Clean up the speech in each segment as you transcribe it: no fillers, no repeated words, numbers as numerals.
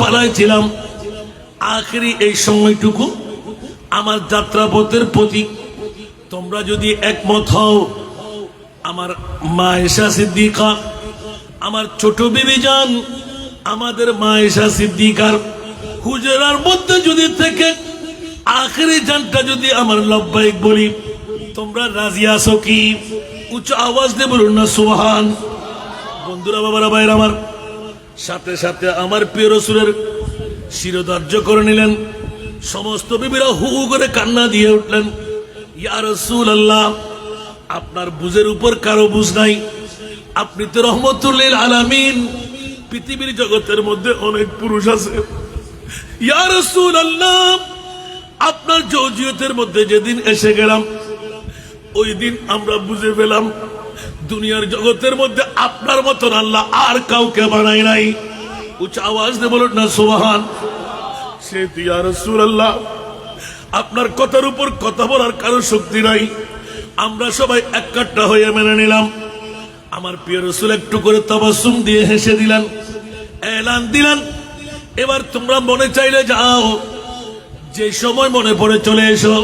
পালাইছিলাম, আখেরি এই সময়টুকু আমার যাত্রাপথের প্রতীক। তোমরা যদি একমত হও, আমার মা আয়েশা সিদ্দিকা, আমার ছোট বিবি জান, আমাদের মা আয়েশা সিদ্দিকার হুজরার মধ্যে যদি থেকে আখেরি জানটা যদি আমার লব্বাইক বলি, তোমরা রাজি আছো কি? উচ্চ আওয়াজ দিয়ে বলুন না সুবহান। বন্ধুরা, বাবারা, ভাইরা আমার, সাথে সাথে আমার প্রিয় রাসূলের শিরোধার্য করে নিলেন। সমস্ত বিবিরা হু হু করে কান্না দিয়ে উঠলেন, ইয়া রাসূলুল্লাহ, আপনার বুঝের উপর কারো বুঝ নাই, আপনি তো রহমতুল লিল আলামিন। পৃথিবীর জগতের মধ্যে অনেক পুরুষ আছে, ইয়া রাসূলুল্লাহ, আপনার জৌজিয়তের মধ্যে যেদিন এসে গেলাম, ওই দিন আমরা বুঝে পেলাম দুনিয়ার জগতের মধ্যে আপনার মতন আল্লাহ আর কাউকে বানায় নাই। উচ্চ আওয়াজ দিয়ে বলুন না সুবহান। সে ইয়া রাসূলুল্লাহ, আপনার কথার উপর কথা বলার কারো শক্তি নাই, আমরা সবাই এককাট্টা হয়ে মেনে নিলাম। আমার প্রিয় রাসূল একটু করে তাবাসসুম দিয়ে হেসে দিলেন, এলান দিলেন, এবার তোমরা মনে চাইলে যাও, যে সময় মনে পড়ে চলে এসো।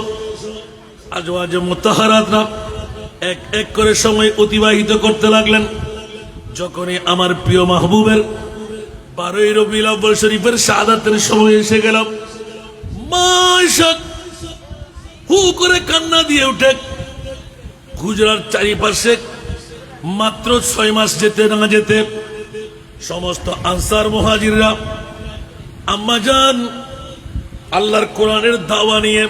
আজওয়াজে মুতাহহারাতরা এক এক করে সময় অতিবাহিত করতে লাগলেন। যখনই আমার প্রিয় মাহবুবের 12ই রবিউল আউয়াল শরীফের শাহাদাতের সময় এসে গেল, মা আয়েশা হু করে কান্না দিয়ে উঠে হুজরার চারিপাশে মাত্র 6 মাস যেতে না যেতে সমস্ত আনসার মুহাজিররা, আম্মা জান, আল্লাহর কোরআনের দাওয়া নিয়ে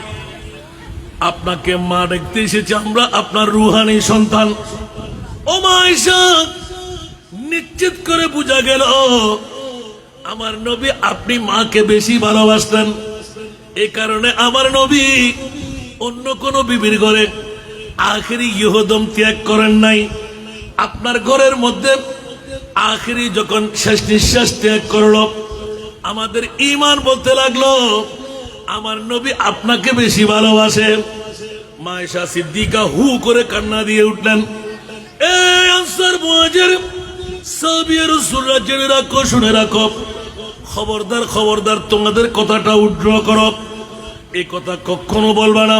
আপনাকে মা দেখতে এসেছে, আমরা আপনার রুহানি সন্তান। ও মা আয়েশা, নিশ্চিত করে বোঝা গেল আমার নবী আপনি মাকে বেশি ভালোবাসতেন। এই কারণে আমার নবী অন্য কোন বিবির ঘরে আখেরি ইহদম ত্যাগ করেন নাই। আপনার ঘরের মধ্যে আখেরি যখন শেষ নিঃশ্বাস ত্যাগ করলো, আমাদের ঈমান বলতে লাগলো আমার নবী আপনাকে বেশি ভালোবাসে। মা আয়েশা সিদ্দিকা হু করে কান্না দিয়ে উঠলেন, এই আনসার মুহাজির সাহাবী রাসূলরা জেনে রাখো, শুনে রাখো, খবরদার খবরদার তোমাদের কথাটা উড্র করো, এই কথা কখনো বলবা না।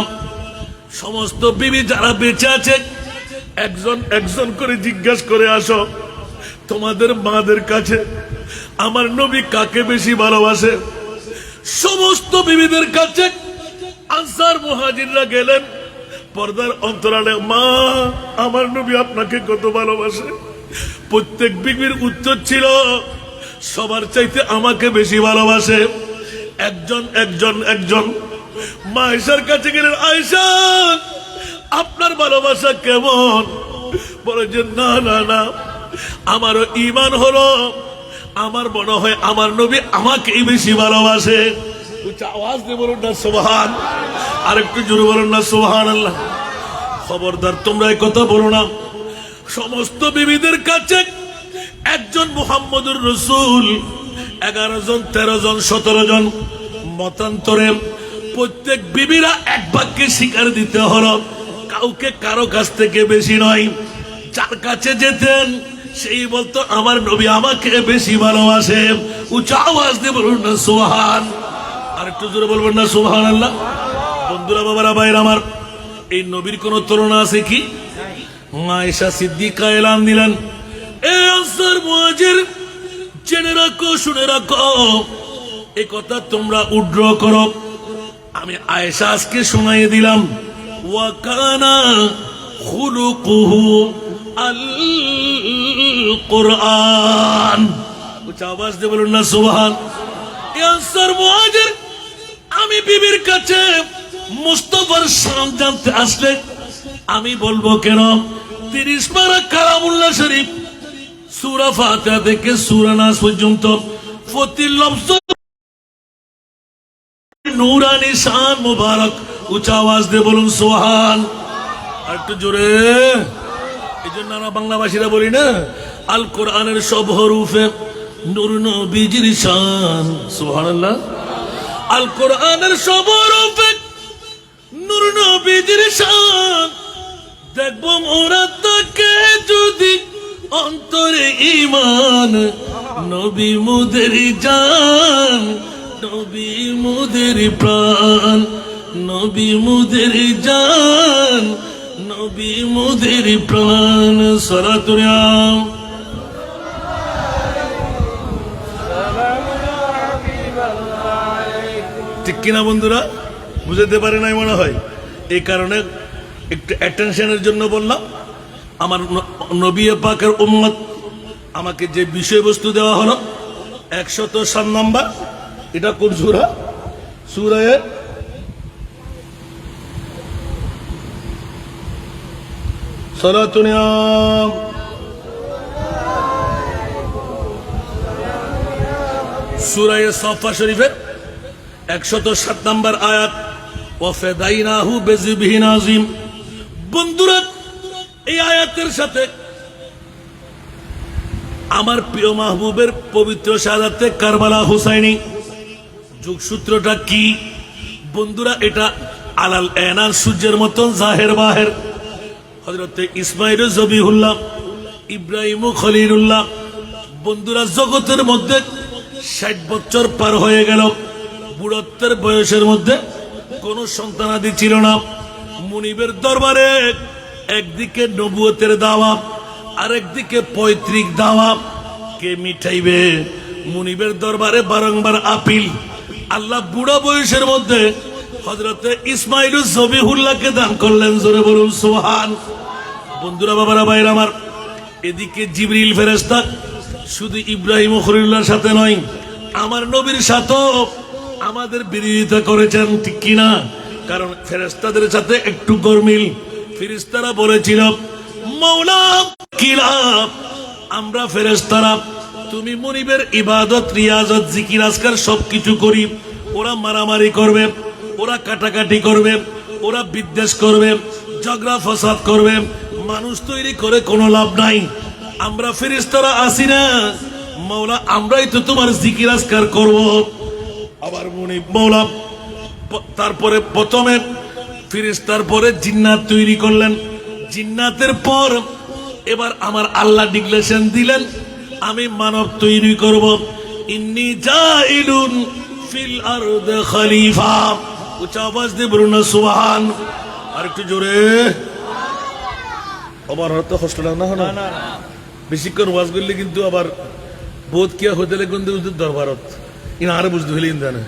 সমস্ত বিবি যারা বেঁচে আছে একজন একজন করে জিজ্ঞাসা করে আসো তোমাদের মাদের কাছে আমার নবী কাকে বেশি ভালোবাসে। সমস্ত বিবিদের কাছে আনসার মুহাজিররা গেলেন, পর্দার অন্তরালে, মা আমার নবী আপনাকে কত ভালোবাসে। প্রত্যেক বিবির উত্তর ছিল সবার চাইতে আমাকে বেশি ভালোবাসে। একজন একজন একজন মা আয়েশার কাছে গেলেন, আয়েশা আপনার ভালোবাসা কেমন? বলে যে না না না, আমারও ঈমান হলো, আমার মনে হয় আমার নবী আমাকেই বেশি ভালোবাসে। উচ্চ আওয়াজ দিয়ে বলুন না সুবহান। আর একটু জোরে বলুন না সুবহানাল্লাহ। খবরদার তোমরা এই কথা বলো না। সমস্ত বিবিদের কাছে একজন মুহাম্মদুর রাসূল, 11 জন 13 জন 17 জন, মতান্তরে প্রত্যেক বিবিরা এক বাক্যে স্বীকার দিতে হলো কাউকে কারো কাছ থেকে বেশি নয়। যার কাছে যেতেন সেই বলতো আমার নবী আমাকে বেশি ভালোবাসে। উচ্চ আওয়াজ দিয়ে বলুন না সুবহান। আর একটু জোরে বলবেন না সুবহানাল্লাহ। বন্ধুরা, বাবারা, ভাইরা আমার, এই নবীর কোন তুলনা আছে কি? মা আয়েশা সিদ্দিকা এলান দিলেন, এ আনসার মুহাজির জেনে রাখো, শুনে রাখো, এই কথা তোমরা উড্র করো। আমি আয়েশা আজকে শোনাইয়ে দিলাম, ওয়া কানা খুলুকুহু আল কোরআন। উচ্চ আওয়াজ দিয়ে বলুন না সুবহান। এ আনসার মুহাজির আমি বিবির কাছে মুস্তাফার শান জানতে আসলে আমি বলবো কেন? 30 পারা কালামুল্লাহ শরীফ সূরা ফাতিহা থেকে সূরা নাস পর্যন্ত প্রতি লফজ নূরানি শান মুবারক। উচ্চ আওয়াজ দিয়ে বলুন সুবহান। আর একটু জোরে। এই জন্য আমরা বাংলাভাষীরা বলি না, আল কোরআনের সব হরফে নূর নবীজির শান। সুবহানাল্লাহ। আল কোরআনের সব হরফে নূর নবীজির শান। দেখবো মোরা তাকে যদি অন্তরে ঈমান, নবী মুদের জান, নবী মুদের প্রাণ, নবী মুদের জান, নবী মুদের প্রাণ। সালাতুল আলাইহি ঠিক কিনা বন্ধুরা? বুঝতে পারে নাই মনে হয়। এই কারণে একটু অ্যাটেনশনের জন্য বললাম। আমার নবী পাকের উম্মত, আমাকে যে বিষয়বস্তু দেওয়া হলো 107 নম্বর, এটা কোন সূরা? সূরা সালাতুল আলাইহি সূরা সাফা শরীফের 107 নম্বর আয়াত, ওয়াফাদাইনাহু বিযিবহিন আযীম। বন্ধুরা, এই আয়াতের সাথে আমার প্রিয় মাহবুবের পবিত্র শাহাদাতে কারবালা হুসাইনি যোগসূত্রটা কি বন্ধুরা? এটা আলাল এনার সূর্যের মতন জাহের বাহের। হযরতে ইসমাঈল জবিহুল্লাহ, ইব্রাহিম খলিলুল্লাহ, বন্ধুরা জগতের মধ্যে 60 বছর পার হয়ে গেল, বুড়ত্বের বয়সের মধ্যে কোনো সন্তানাদি ছিল না। মুনিবের দরবারে একদিকে নবুয়তের দাওয়া, আর একদিকে পৈতৃক দাওয়া, কে মিটাইবে? মুনিবের দরবারে বারংবার আপিল। আল্লাহ বুড়া বয়সের মধ্যে হযরতে ইসমাঈল জবিহুল্লাহকে দান করলেন। জোরে বলুন সুবহান। বন্ধুরা, বাবারা, ভাইরা আমার, এদিকে জিবরিল ফেরেশতা শুধু ইব্রাহিম ও খলিলুল্লাহর সাথে নয়, আমার নবীর সাথেও আমাদের বিরোধিতা করেছেন, ঠিক কিনা? কারণ ফেরেশতাদের সাথে একটু গরমিল। ফেরেশতারা বলেছিল, মাওলা কিলাব, আমরা ফেরেশতারা তুমি মুনিবের ইবাদত, রিয়াজত, জিকির, আজকার সবকিছু করি, ওরা মারামারি করবে, ওরা কাটাকাটি করবে, ওরা বিদ্বেষ করবে, ঝগড়া ফসাদ করবে, মানুষ তৈরি করে কোনো লাভ নাই। আমরা ফেরেশতারা আসি না মাওলা, আমরাই তো তোমার জিকির আজকার করব। আবার মুনিব মাওলা তারপরে প্রথমে ফেরেশতার পরে জিন্নাত তৈরি করলেন। জিন্নাতের পর এবার আমার আল্লাহ ডিক্লেরেশন দিলেন, আমি মানব তৈরি করব। ইন্নী জাইলুন ফিল আরদ খলিফা। উচ্চ আওয়াজ দিয়ে বলুন না সুবহান। আর একটু জোরে। আবার হয়তো কষ্ট লাগে না, বেশিক্ষণ ওয়াজ করলে কিন্তু আবার বোধ কিয়া হোটেলে গন্ধে দরবারত ইন আরে বুঝতে হইলে ইন্দানে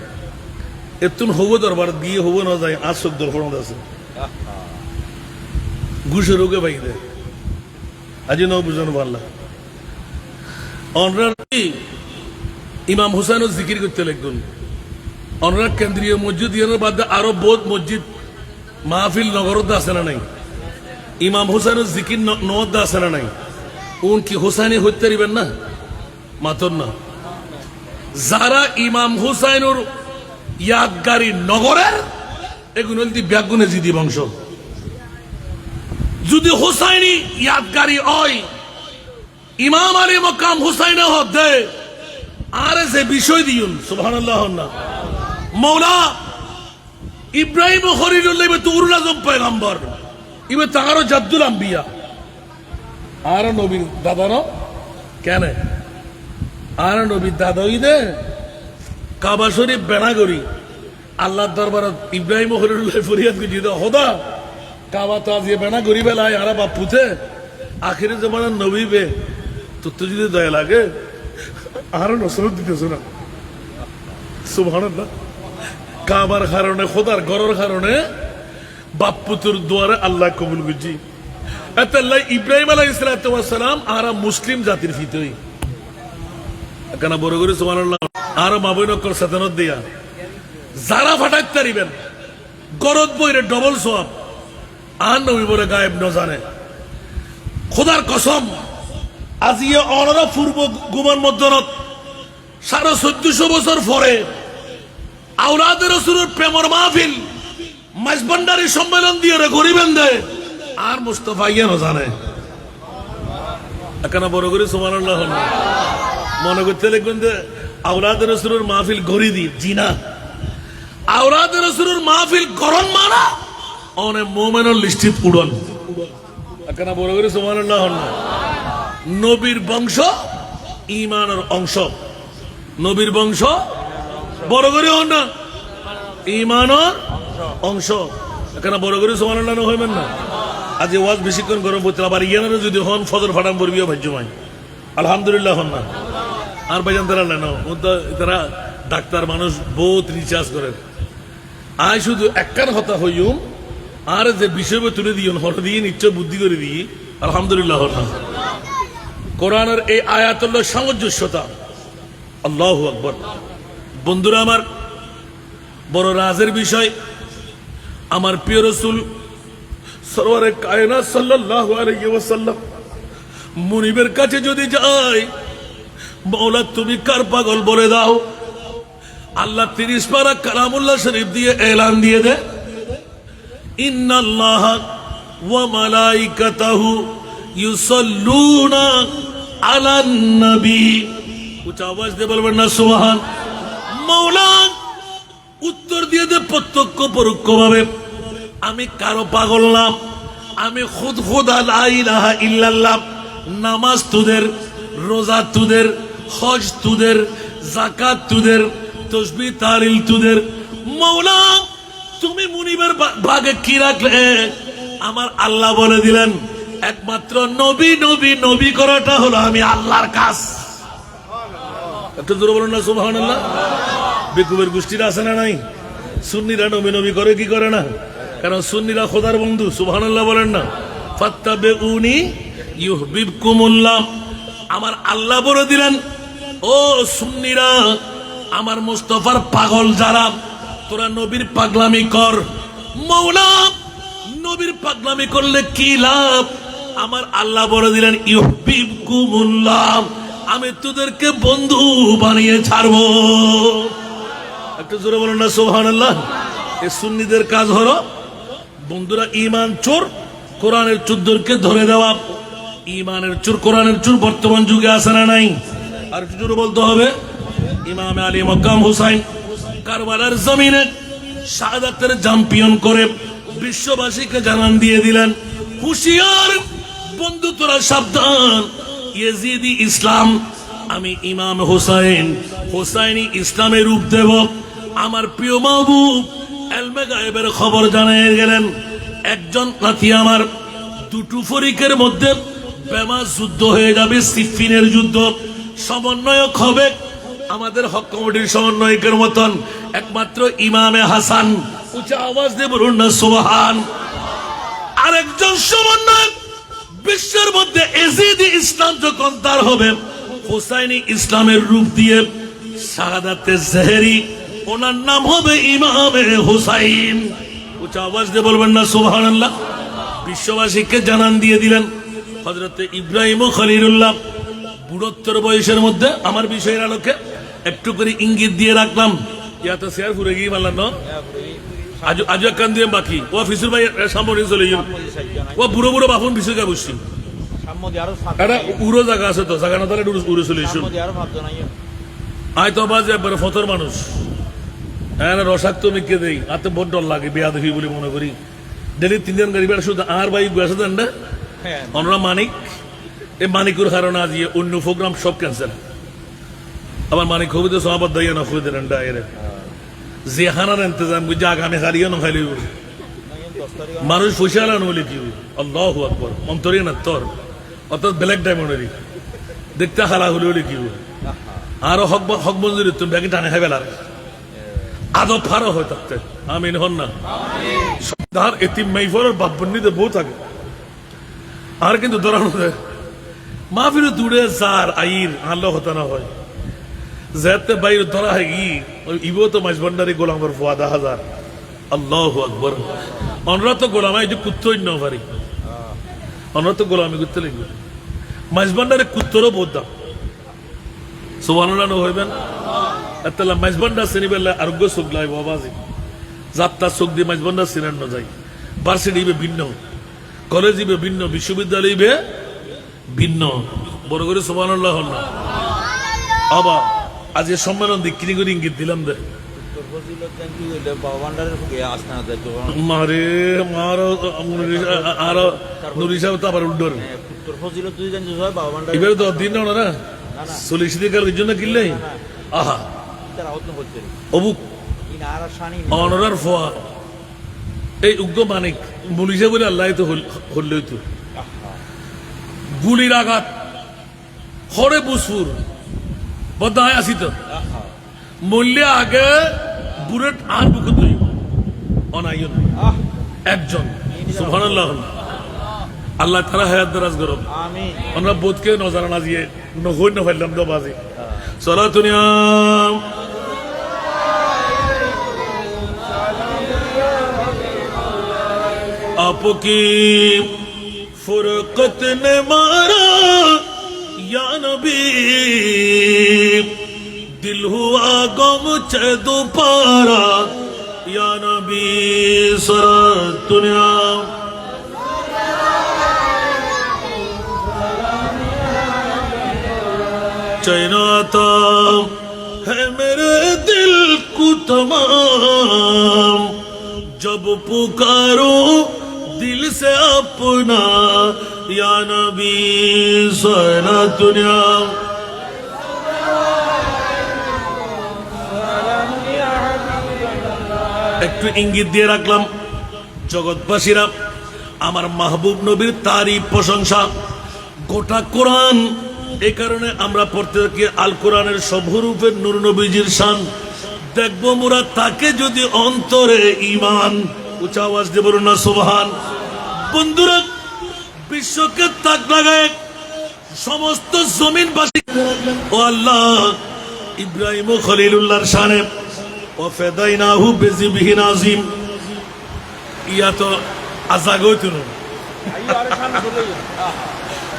এতুন হবো দরবার গিয়ে হবো না যায়। আজ সব দরবার আছে ঘুষে রোগে বাইরে আজ ন বুঝানো পারলা। ইমাম হুসাইন জিকির করতে লাগবেন। অনরা কেন্দ্রীয় মসজিদ ইয়ানোর বাদে আরো বহুত মসজিদ মাহফিল নগরত আছে না নাই? ইমাম হুসাইনের জিকির নদ আছে না নাই? উন কি হুসাইনি হইতে পারিবেন না? মাতর না। যারা ইমাম হুসাইনের ইয়াদগারি নগরের এগুলো ব্যাগুনে জিদি বংশ। যদি হুসাইনি ইয়াদগারি হয়, ইমাম আলী মকাম হুসাইনে হক দে আর যে বিষয় দিউন সুবহানাল্লাহ না। মৌলা ইব্রাহিম খলিলুল্লাহ ইবে তো উরুল আজম পয়গম্বর, ইবে তাহারও জাদ্দুল আম্বিয়া। আর নবীর দাদা ন কেন? আর নবীর দাদা ওই দে কাবা শরীফ বেনাগরি আল্লাহর দরবার ইব্রাহিম খলিলুল্লাহ ফরিয়াদ করে দিতে হদা কাবা তো আজ বেনাগরি বেলায় আর বাপুতে আখিরে জমানার নবী বে তোর তো যদি দয়া লাগে আর নসরত দিতেছ না সুবহানাল্লাহ। কাবার কারণে খোদার ঘরের কারণে বাপ পুতুর দুয়ারে আল্লাহ কবুল করছি। ইব্রাহিম আলাইহিস সালাম আর মুসলিম জাতির ফিতই কেন বড় করে সুবহানাল্লাহ। আর মাবই নকর সাতানত দিয়া যারা ফাটাইতে পারিবেন গরদ বইরে ডবল সোয়াব আর নবী বলে গায়েব ন জানে। খোদার কসম আজিয়ে অনরা পূর্ব গুমান মধ্যনত 1450 বছর পরে আওলাদের রাসূলের প্রেমর মাহফিল মাইজবান্ডারি সম্মেলন দিয়ে গরিবেন দেয় আর মুস্তাফা ইয়ানো জানে কেন বড় করে সুবহানাল্লাহ। মনে করতে লাগবেন যে আওলাদের রাসূলের মাহফিল গরি দি জিনা আওলাদের রাসূলের মাহফিল করন মানা অনে মোমেনের লিস্টিত উড়ন কেন বড় করে সুবহানাল্লাহ। নবীর বংশ ইমানের অংশ, নবীর বংশ বড় করে হন না ইমানের অংশ। এখানে বড় করে সুবহানাল্লাহ হইবেন না। আজ ওয়াজ বেশিক্ষণ গরম পড়তে, আবার ইয়ানারে যদি হন ফজর ফাটাম পড়বিও ভাজ্যমাই আলহামদুলিল্লাহ হন না। আর ভাইজান তারা নেন, তারা ডাক্তার মানুষ বহুত রিচার্জ করেন। আয় শুধু একখান হতা হইম আর যে বিষয় তুলে দিই হর দিয়ে নিশ্চয় বুদ্ধি করে দিই আলহামদুলিল্লাহ হন না। কোরআনের এই আয়াতুল্লাহ সামঞ্জস্যতা, আল্লাহু আকবার। বন্ধুরা আমার, বড় রাজের বিষয় আমার প্রিয় রাসূল সরওয়ারে কায়নাত সাল্লাল্লাহু আলাইহি ওয়াসাল্লাম মুনিবের কাছে যদি যায়, মওলা তুমি কার পাগল বলে দাও। আল্লাহ 30 পারা কালামুল্লাহ শরীফ দিয়ে এলান দিয়ে দে, ইন্নাল্লাহা ওয়া মালাইকাতাহু ইউসাল্লুনা আলান নবী। উচ্চ আওয়াজ দিয়ে বলবেন না সুবহান। মওলা উত্তর দিয়ে দে প্রত্যক্ষ পরোক্ষ ভাবে, আমি কারো পাগল না, আমি খুদ খুদা লা ইলাহা ইল্লাল্লাহ। নামাজ তুদের, রোজা তুদের, হজ তুদের, যাকাত তুদের, তাসবিহ তাহলিল তুদের। মওলা তুমি মুনিবের ভাগে কি রাখলে? আমার আল্লাহ বলে দিলেন একমাত্র নবী নবী নবী করাটা হলো আমি আল্লাহর কাজ। একটু জোরে বলুন না সুবহানাল্লাহ। বেকুবের গোষ্ঠীরা আছে না নাই? সুন্নিরা নবী নবী করে কি করে না? কারণ সুন্নিরা খোদার বন্ধু, সুবহানাল্লাহ বলেন না। ফাত্তাবিউনি ইউহিব্বুকুমুল্লাহ। আমার আল্লাহ বলে দিলেন ও সুন্নিরা, আমার মুস্তাফার পাগল যারা, তোরা নবীর পাগলামি কর। মওলা নবীর পাগলামি করলে কি লাভ? আমার আল্লাহ বলে দিলেন ইউহিব্বুকুমুল্লাহ, আমি তোদেরকে বন্ধু বানিয়ে ছাড়বো। একটু জোরে বলুন না সুবহানাল্লাহ। এই সুন্নিদের কাজ হলো বন্ধুরা ঈমান চোর, কোরআনের চোরদেরকে ধরে দেওয়া। ঈমানের চোর, কোরআনের চোর বর্তমান যুগে আছে না নাই? আর একটু জোরে বলতে হবে। ইমাম আলী মাকাম হুসাইন কারবালার জমিনে শাহাদাতের চ্যাম্পিয়ন করে বিশ্ববাসীকে জানান দিয়ে দিলেন, হুঁশিয়ার বন্ধু তোরা সাবধান, ইয়েজিদি ইসলাম, আমি ইমাম হুসাইন হুসাইনি ইসলামের রূপ দেব। আমার প্রিয় মাহবুব এলমে গায়েবের খবর জানিয়ে গেলেন, একজন নাতি আমার দুটো ফরিকের মধ্যে বেমাস যুদ্ধ হয়ে যাবে, সিফিনের যুদ্ধ। সমন্বয়ক হবে আমাদের হক কমিটির সমন্বয়কের মতন একমাত্র ইমামে হাসান। উঁচা আওয়াজ দিয়ে বলুন না সুবহান। আরেকজন সমন্বয়ক বিশ্বের মধ্যে এজিদি ইসলাম যখন তার হবে, হুসাইনি ইসলামের রূপ দিয়ে শাহাদাতে জেহেরি, ওনার নাম হবে ইমামে হুসাইন। উঁচা আওয়াজ দিয়ে বলবেন না সুবহানাল্লাহ। বিশ্ববাসীকে জানান দিয়ে দিলেন হযরতে ইব্রাহিম ও খলিলুল্লাহ বুড়োত্তর বয়সের মধ্যে। আমার বিষয়ের আলোকে একটু করে ইঙ্গিত দিয়ে রাখলাম। ইয়াতে শেয়ার ঘুরে গিয়ে মারলাম না আজ কান দিয়ে বাকি ও ফিসুর ভাই সামনে চলে যান। ও বুড়ো বুড়ো বাপন ফিসুর গা বসছি, একটা উড়ো জায়গা আছে তো, জায়গা না তাহলে উড়ে চলে এসুন। আয় তো বাজে একবারে ফতর মানুষ, হ্যাঁ রসাক্ত মিকে দেই, আতে বড় ডর লাগে বেয়া দেখি বলে মনে করি। ডেলি 3 জন গাড়ি বেড়া শুধু আর বাইক বেসে দেন না আমরা মানিক। এই মানিকুর কারণে আজ অন্য প্রোগ্রাম সব ক্যান্সেল। আবার মানিক হবি তো সমাবাদ দাইয়া না খুঁজে দেন ডায়ের যে হানার ইন্তজাম বুঝে আগামী হারিয়ে না খাইলে মানুষ পয়সা আলানো বলে কি আল্লাহু আকবার অন্তরে না তোর অর্থাৎ ব্ল্যাক ডায়মন্ডেরই দেখতে হালা হলে বলে কি আরো হক হক মঞ্জুরি তুমি ব্যাগে টানে খাই বেলার আদব ফারো হয় থাকতে আমিন হন না। তার এতিম মাইফরের বাপ বন্নিতে বউ থাকে আর কিন্তু ধরানো দেয় মাহফিল দূরে যার আইর আল্লাহ হতা না হয় যেতে বাইরে ধরা হয় কি ইবো তো মাঝ ভান্ডারি গোলামের ফুয়াদা হাজার। আল্লাহু আকবার। অনরা তো গোলামাই যে কুত্তই ন পারি, অনরা তো গোলামি করতে লাগবে। মাঝ ভান্ডারে কুত্তরও বহুত দাম। সুবহানাল্লাহ হইবেন আত্তাল্লাহ মাঝ ভান্ডার শ্রেণী বেলা আরোগ্য চোখ লাই বাবাজি যাত্রা চোখ দিয়ে মাঝ ভান্ডার শ্রেণী ন যায়। ভার্সিটি ইবে ভিন্ন, কলেজ ইবে ভিন্ন, বিশ্ববিদ্যালয় ইবে ভিন্ন। বড় করে সুবহানাল্লাহ হল না। আবার আজ সম্মেলন দিয়ে কিনি করে ইঙ্গিত দিলাম দে মারে মারো আর নুরি সাহেব তো আবার উল্টোর এবারে তো দিন না না চল্লিশ দিকের জন্য কিনলে আহা অবুক অনরার ফোয়া এই উগ্র মানিক পুলিশে বলে আল্লাহ তো হল তো গুলির আঘাত হরে বুসফুর বদায় আসি তো মূল্যে আগে বুলেট আর বুকে তুই অনাইন একজন সুবহানাল্লাহ আল্লাহ তাআলা হায়াত দারাজ করুন আমিন আমরা বোধকে নজর না দিয়ে নহই না ফেললাম তো বাজি সালাতুনিয়া आपकी फुरकत ने मारा या नबी दिल हुआ गम चे दोबारा या नबी सरा दुनिया चैनाता है मेरे दिल को तमाम जब पुकारो दिल से अपना या नबी सारा दुनिया একটু ইঙ্গিত দিয়ে রাখলাম জগৎবাসীরা আমার মাহবুব নবীর তারিফ প্রশংসা গোটা কোরআন এই কারণে আমরা পড়তে থাকি আল কোরআনের সবরূপের নূর নবীজির শান দেখবো মোরা তাকে যদি অন্তরে ঈমান উঁচা আওয়াজ দিয়ে বলুন না সুবহান বন্ধুরা বিশ্বকে তাক লাগায় সমস্ত জমিনবাসী ও আল্লাহ ইব্রাহিম ও খলিলুল্লাহর শানে ও ফেদাইনাহু বিযিবহিন আযীম ইয়া তো আজাগো তুন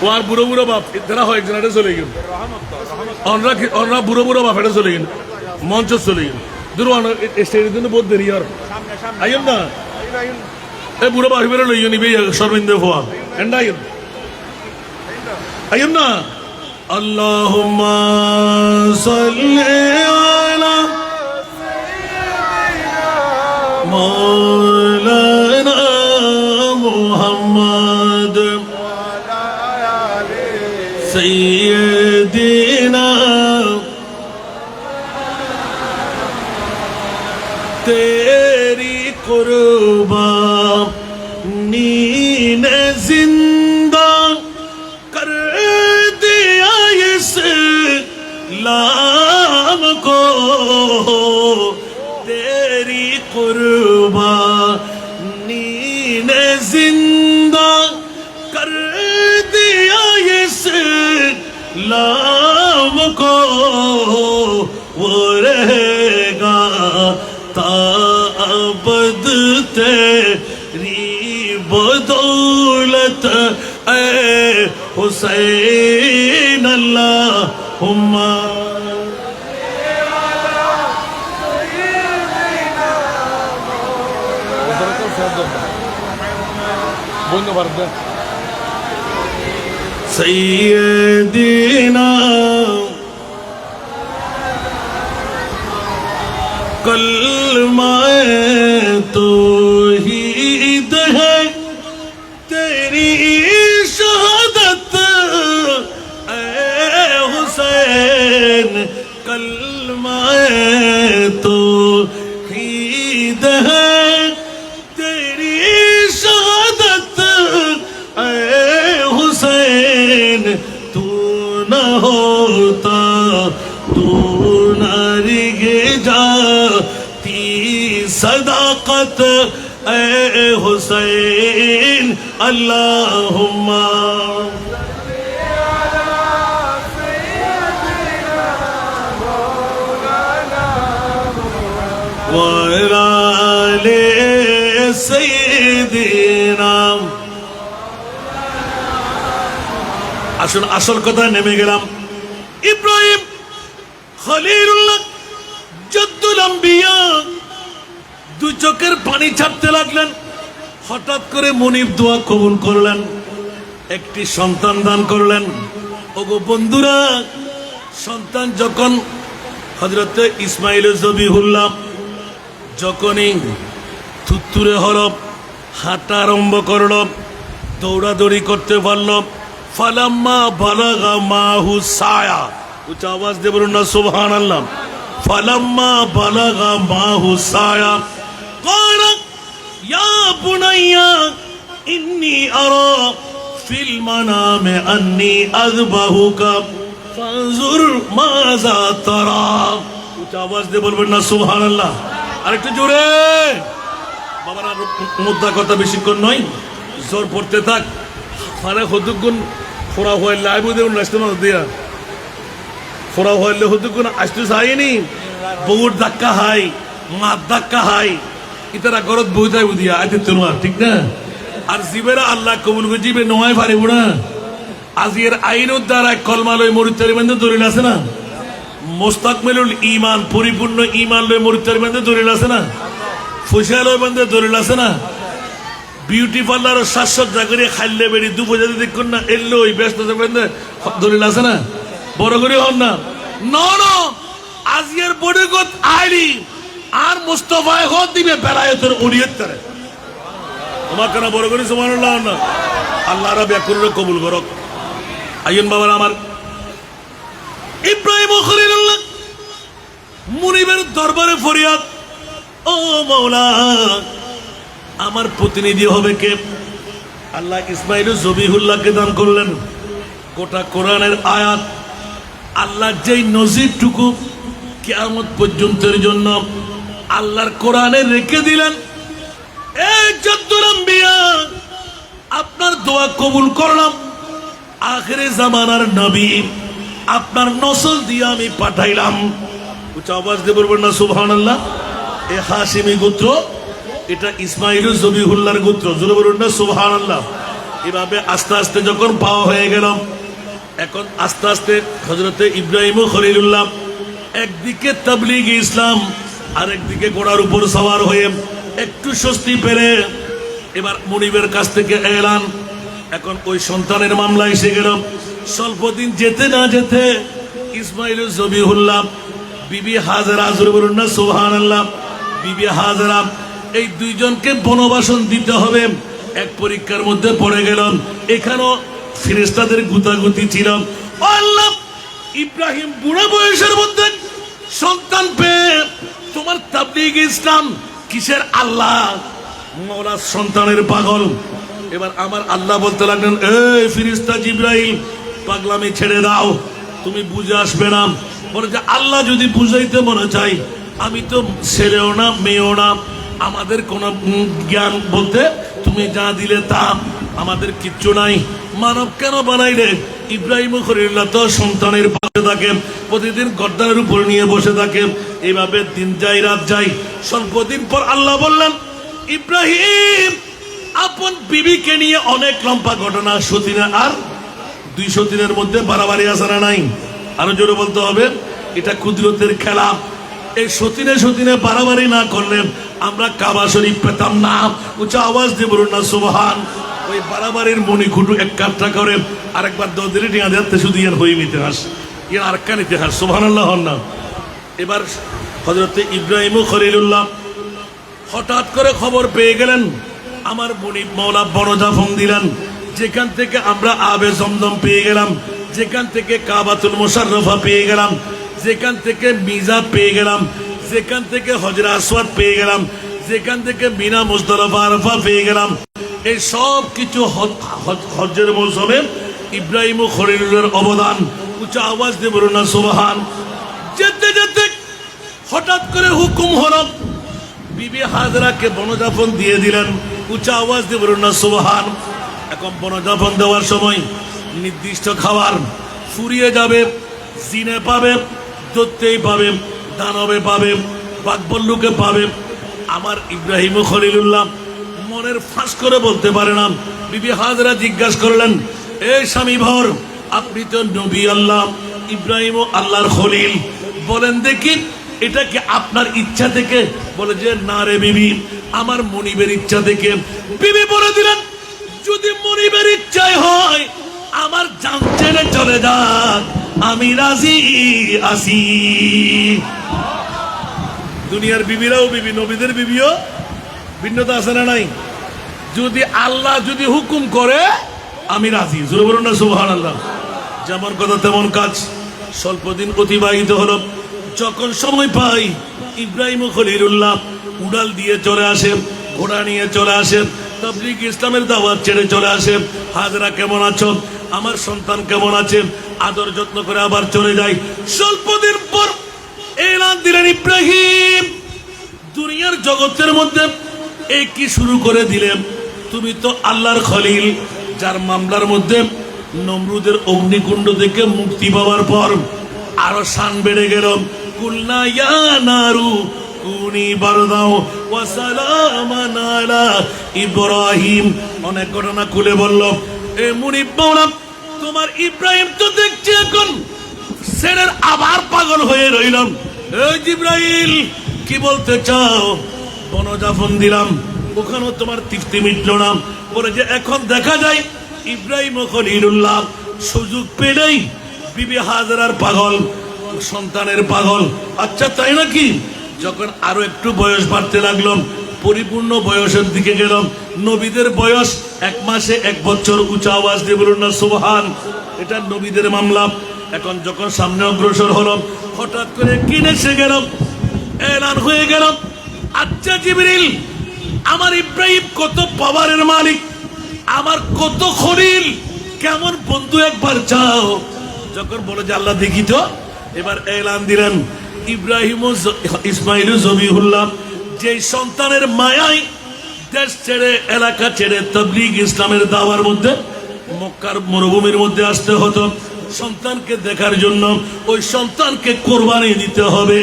ও আর বুড়ো বুড়ো বাপ এরা হয় একজনটা চলে গেল অনরা বুড়ো বুড়ো বাপ এটা চলে গেল মঞ্চ চলে গেল দূর স্টেজের জন্য বহুত দেরি আর আইন না এ বুড়ো বাপ বেরো লইও নিবে শর্মিন্দে হওয়া এন্ড আইন না আল্লাহুম্মা সাল্লি আলা মাওলানা মুহাম্মদ सैयदना तेरी कुर्बानी ने जिंदा कर दिया इस्लाम को तेरी कुर्बानी ने जिंदा कर दिया इस्लाम को वो रहेगा ताअबद तेरी बदौलत ए हुसैन अल्लाहुम्मा सैयदना कलमाए तौहीद है तेरी शहादत ए हुसैन कलमाए तौहीद है तेरी शहादत ए हुसैन तू न होता तू न रिगे जाती सदाकत ए हुसैन अल्लाहुम्मा वाले सैयदना আসুন আসল কথা নেমে গেলাম ইব্রাহিম খলিলুল্লাহ জাদ্দুল আম্বিয়া দুই চোখের পানি ছাড়তে লাগলেন হঠাৎ করে মনিব দোয়া কবুল করলেন একটি সন্তান দান করলেন ওগো বন্ধুরা সন্তান যখন হযরতে ইসমাঈল জবিহুল্লাহ যখনই থুত্তুরে হলো, হাঁটা আরম্ভ করল, দৌড়াদৌড়ি করতে পারল, ফালাম্মা বালাগা মাহু সায়া, উচ্চ আওয়াজ দিয়ে বলুন না সুবহানাল্লাহ। ফালাম্মা বালাগা মাহু সায়া ক্বালা ইয়া বুনাইয়া ইন্নী আরা ফিল মানামে আন্নী আযবাহুকা ফানজুর মাযা তারা। উচ্চ আওয়াজ দিয়ে বলবেন না সুবহানাল্লাহ। আরেকটু জোরে বাবারা, মুদ্রা কথা বেশিক্ষণ নয়, জোর পড়তে থাক। মানে হতুগুন ফোরা হইলে আইবু দেউন রাস্তা না দিয়া ফোরা হইলে হতুগুন আসতে চাইনি, বহুত ধাক্কা হাই, মাত ধাক্কা হাই, ইতারা গরত বইতাই বুদিয়া আইতে তোমার ঠিক না। আর জীবেরা আল্লাহ কবুল করে জীবে নয় পারিব না। আজির আইনের দ্বারা কলমা লই মরিতারি বান্ধে দলিল আছে না, মোস্তাকমিলুল ঈমান পরিপূর্ণ ঈমান লই মরিতারি বান্ধে দলিল আছে না, ফুসা লই বান্ধে দলিল আছে না, বিউটি পার্লার সাজসজ্জা করে খাইলে বেড়ি দুপোজাতে দেখুন না এলো ওই ব্যস্ত দলিল আছে না, বড় করে হন না। ন আজিয়ার বডিগত আইলি আর মুস্তফায় হত দিবে বেলায়েতের উনিয়ত করে তোমার কেন বড় করে সুবহানাল্লাহ না। আল্লাহ রাব্বি করে কবুল করক। আইন বাবার আমার ইব্রাহিম খলিলুল্লাহ মুনিবের দরবারে ফরিয়াদ, ও মাওলা আমার প্রতিনিধি হবে কে? আল্লাহ ইসমাইল জবিহুল্লাহকে দান করলেন। গোটা কোরআনের আয়াত আল্লাহ যেই নজিরটুকু কিয়ামত পর্যন্তের জন্য আল্লাহর কোরআনে রেখে দিলেন, এই জাদ্দুল আম্বিয়া আপনার দোয়া কবুল করলাম, আখিরে জামানার নবী আপনার নসল দিয়ে আমি পাঠাইলাম। উচ্চ আওয়াজ দিয়ে বলবেন না সুবহানাল্লাহ। এ হাশিমি গোত্র, এটা ইসমাইল জবিহুল্লাহর গোত্র, জোরে বলুন না সুবহানাল্লাহ। এভাবে আস্তে আস্তে যখন পাওয়া হয়ে গেল, এখন আস্তে আস্তে হযরতে ইব্রাহিম খলিলুল্লাহ একদিকে তাবলীগ ইসলাম আর একদিকে ঘোড়ার উপর সওয়ার হয়ে একটু স্বস্তি পেরে এবার মুনিবের কাছ থেকে এলান। এখন ওই সন্তানের মামলা এসে গেল। স্বল্প দিন যেতে না যেতে ইসমাইল জবিহুল্লাহ বিবি হাজেরা, জোরে বলুন না সুবহানাল্লাহ, বিবি হাজেরা এই দুইজনকে বনবাসন দিতে হবে। এক পরীক্ষার মধ্যে পড়ে গেল। এখানেও ফেরেশতাদের গুতাগুতি ছিল। আল্লাহ ইব্রাহিম বুড়া বয়সের মধ্যে সন্তান পেয়ে তোমার তাবলীগ ইসলাম কিসের আল্লাহ, মওলা সন্তানের পাগল। এবার আমার আল্লাহ বলতে লাগলেন, এই ফেরেশতা জিবরাইল পাগলামি ছেড়ে দাও, তুমি বুঝে আসবে না। বলে যে আল্লাহ যদি বুঝাইতে মনে চাই, আমি তো ছেলেও না মেয়েও না, আমাদের কোনো জ্ঞান বলতে তুমি যা দিলে তা, আমাদের কিচ্ছু নাই। মানব কেন বানাইলে? ইব্রাহিম খলিলুল্লাহ তো সন্তানের পাশে থাকে, প্রতিদিন গর্দানের উপর নিয়ে বসে থাকে। এইভাবে দিন যায় রাত যায়। স্বল্প দিন পর আল্লাহ বললেন, ইব্রাহিম আপন বিবিকে নিয়ে অনেক লম্বা ঘটনা, সতীনের আর 200 দিনের মধ্যে বাড়াবাড়ি আছে না নাই? আরো জোরে বলতে হবে, এটা কুদরতের খেলা। এই সতীনে বাড়াবাড়ি না করলে আমরা কাবা শরীফ পেতাম না। উচ্চ আওয়াজ দিয়ে বলুন না সুবহান। ওই বাড়াবাড়ির মনি খুটু এক কাঠটা করে আরেকবার 10 দিনে টিয়া দেখতে শুধু ইয়ার হইম ইতিহাস, ইয়ার আরেকখান ইতিহাস, সুবহানাল্লাহ হন না। এবার হযরতে ইব্রাহিম খলিলুল্লাহ হঠাৎ করে খবর পেয়ে গেলেন, আমার মনি মওলা বনজা ফোন দিলেন, যেখান থেকে আমরা আবে জমজম পেয়ে গেলাম, যেখান থেকে কাবাতুল মুশাররফা পেয়ে গেলাম, যেখান থেকে মিজাব পেয়ে গেলাম, যেখান থেকে হজরে আসওয়াদ পেয়ে গেলাম, যেখান থেকে মিনা মুজদালিফা আরাফা পেয়ে গেলাম, এই সব কিছু হজ্জের মৌসুমে ইব্রাহিম খলিলুল্লাহর অবদান। উচ্চ আওয়াজ দিয়ে বলুন না সুবহান। যেতে যেতে হঠাৎ করে হুকুম হলো, বিবি হাজরাকে বনজাফন দিয়ে দিলেন। উচ্চ আওয়াজ দিয়ে বলুন না সুবহান। এখন বনজাফন দেওয়ার সময় নির্দিষ্ট খাবার, ফুরিয়ে যাবে, জিনে পাবে, দত্তেই পাবে, দানবে পাবে, বাকবল্লুকে পাবে। আমার ইব্রাহিম খলিলুল্লাহ মনের ফাঁস করে বলতে পারে না। বিবি হাজরা জিজ্ঞাসা করলেন, এ স্বামী ভর, আপনি তো নবী আল্লাহ, ইব্রাহিম আল্লাহর খলিল, বলেন দেখি এটা কি আপনার ইচ্ছা থেকে? বলে যে না রে বিবি, আমার মনিবের ইচ্ছা থেকে। বিবি বলে দিলেন, যদি মনিবের ইচ্ছাই হয় আমার জান ছেড়ে চলে যাক, আমি রাজি আছি। দুনিয়ার বিবিরাও বিবি, নবীদের বিবিও ভিন্নতা আছে না নাই? যদি আল্লাহ যদি হুকুম করে আমি রাজি, জোরে বলুন না সুবহানাল্লাহ। যেমন কথা তেমন কাজ। স্বল্প দিন অতিবাহিত হলো, যখন সময় পাই ইব্রাহিম খলিলুল্লাহ উড়াল দিয়ে চলে আসে, ঘোড়া নিয়ে চলে আসে, তাবলীগ ইসলামের দাওয়াত ছেড়ে চলে আসে। হাজরা কেমন আছো, আমার সন্তান কেমন আছে, আদর যত্ন করে আবার চলে যায়। স্বল্প দিন পর এলান দিলেন, ইব্রাহিম দুনিয়ার জগতের মধ্যে এই কি শুরু করে দিলেন, তুমি তো আল্লাহর খলিল, যার মামলার মধ্যে নমরুদের অগ্নিকুণ্ড থেকে মুক্তি পাওয়ার পর আরো শান বেড়ে গেল। কুলনা ইয়া নারু কুনি বারদাও ওয়া সালামান আলা ইব্রাহিম। অনেক ঘটনা খুলে বলল। এ মুনিব মাওলানা, তোমার ইব্রাহিম তো দেখছি এখন ছেলের আবার পাগল হয়ে রইলাম। এই জিব্রাইল, কি বলতে চাও? বনজাফন দিলাম, ওখানেও তোমার তৃপ্তি মিটল না। বলে যে এখন দেখা যায় ইব্রাহিম খলিলুল্লাহ সুযোগ পেলেই বিবি হাজরার পাগল, সন্তানের পাগল। আচ্ছা তাই নাকি? যখন আরো একটু বয়স বাড়তে লাগলো, পরিপূর্ণ বয়সের দিকে গেল, নবীদের বয়স 1 মাসে 1 বছর, উঁচা আওয়াজ দিয়ে বলুন না সুবহান। এটা নবীদের মামলা। এখন যখন সামনে অগ্রসর হলো, হঠাৎ করে কিনে সে গেল, এলান হয়ে গেল, আচ্ছা জিবরিল, আমার ইব্রাহিম কত পাওয়ারের মালিক, আমার কত খলিল, কেমন বন্ধু, একবার যাও। যখন বলে যে আল্লাহ দেখি তো, এবার এলান দিলেন, ইব্রাহিম ও ইসমাইল জবিহুল্লাহ যে সন্তানের মায়ায় দেশ ছেড়ে, এলাকা ছেড়ে তাবলীগ ইসলামের দাওয়ার মধ্যে মক্কার মরুভূমির মধ্যে আসতে হতো সন্তানকে দেখার জন্য, ওই সন্তানকে কোরবানি দিতে হবে।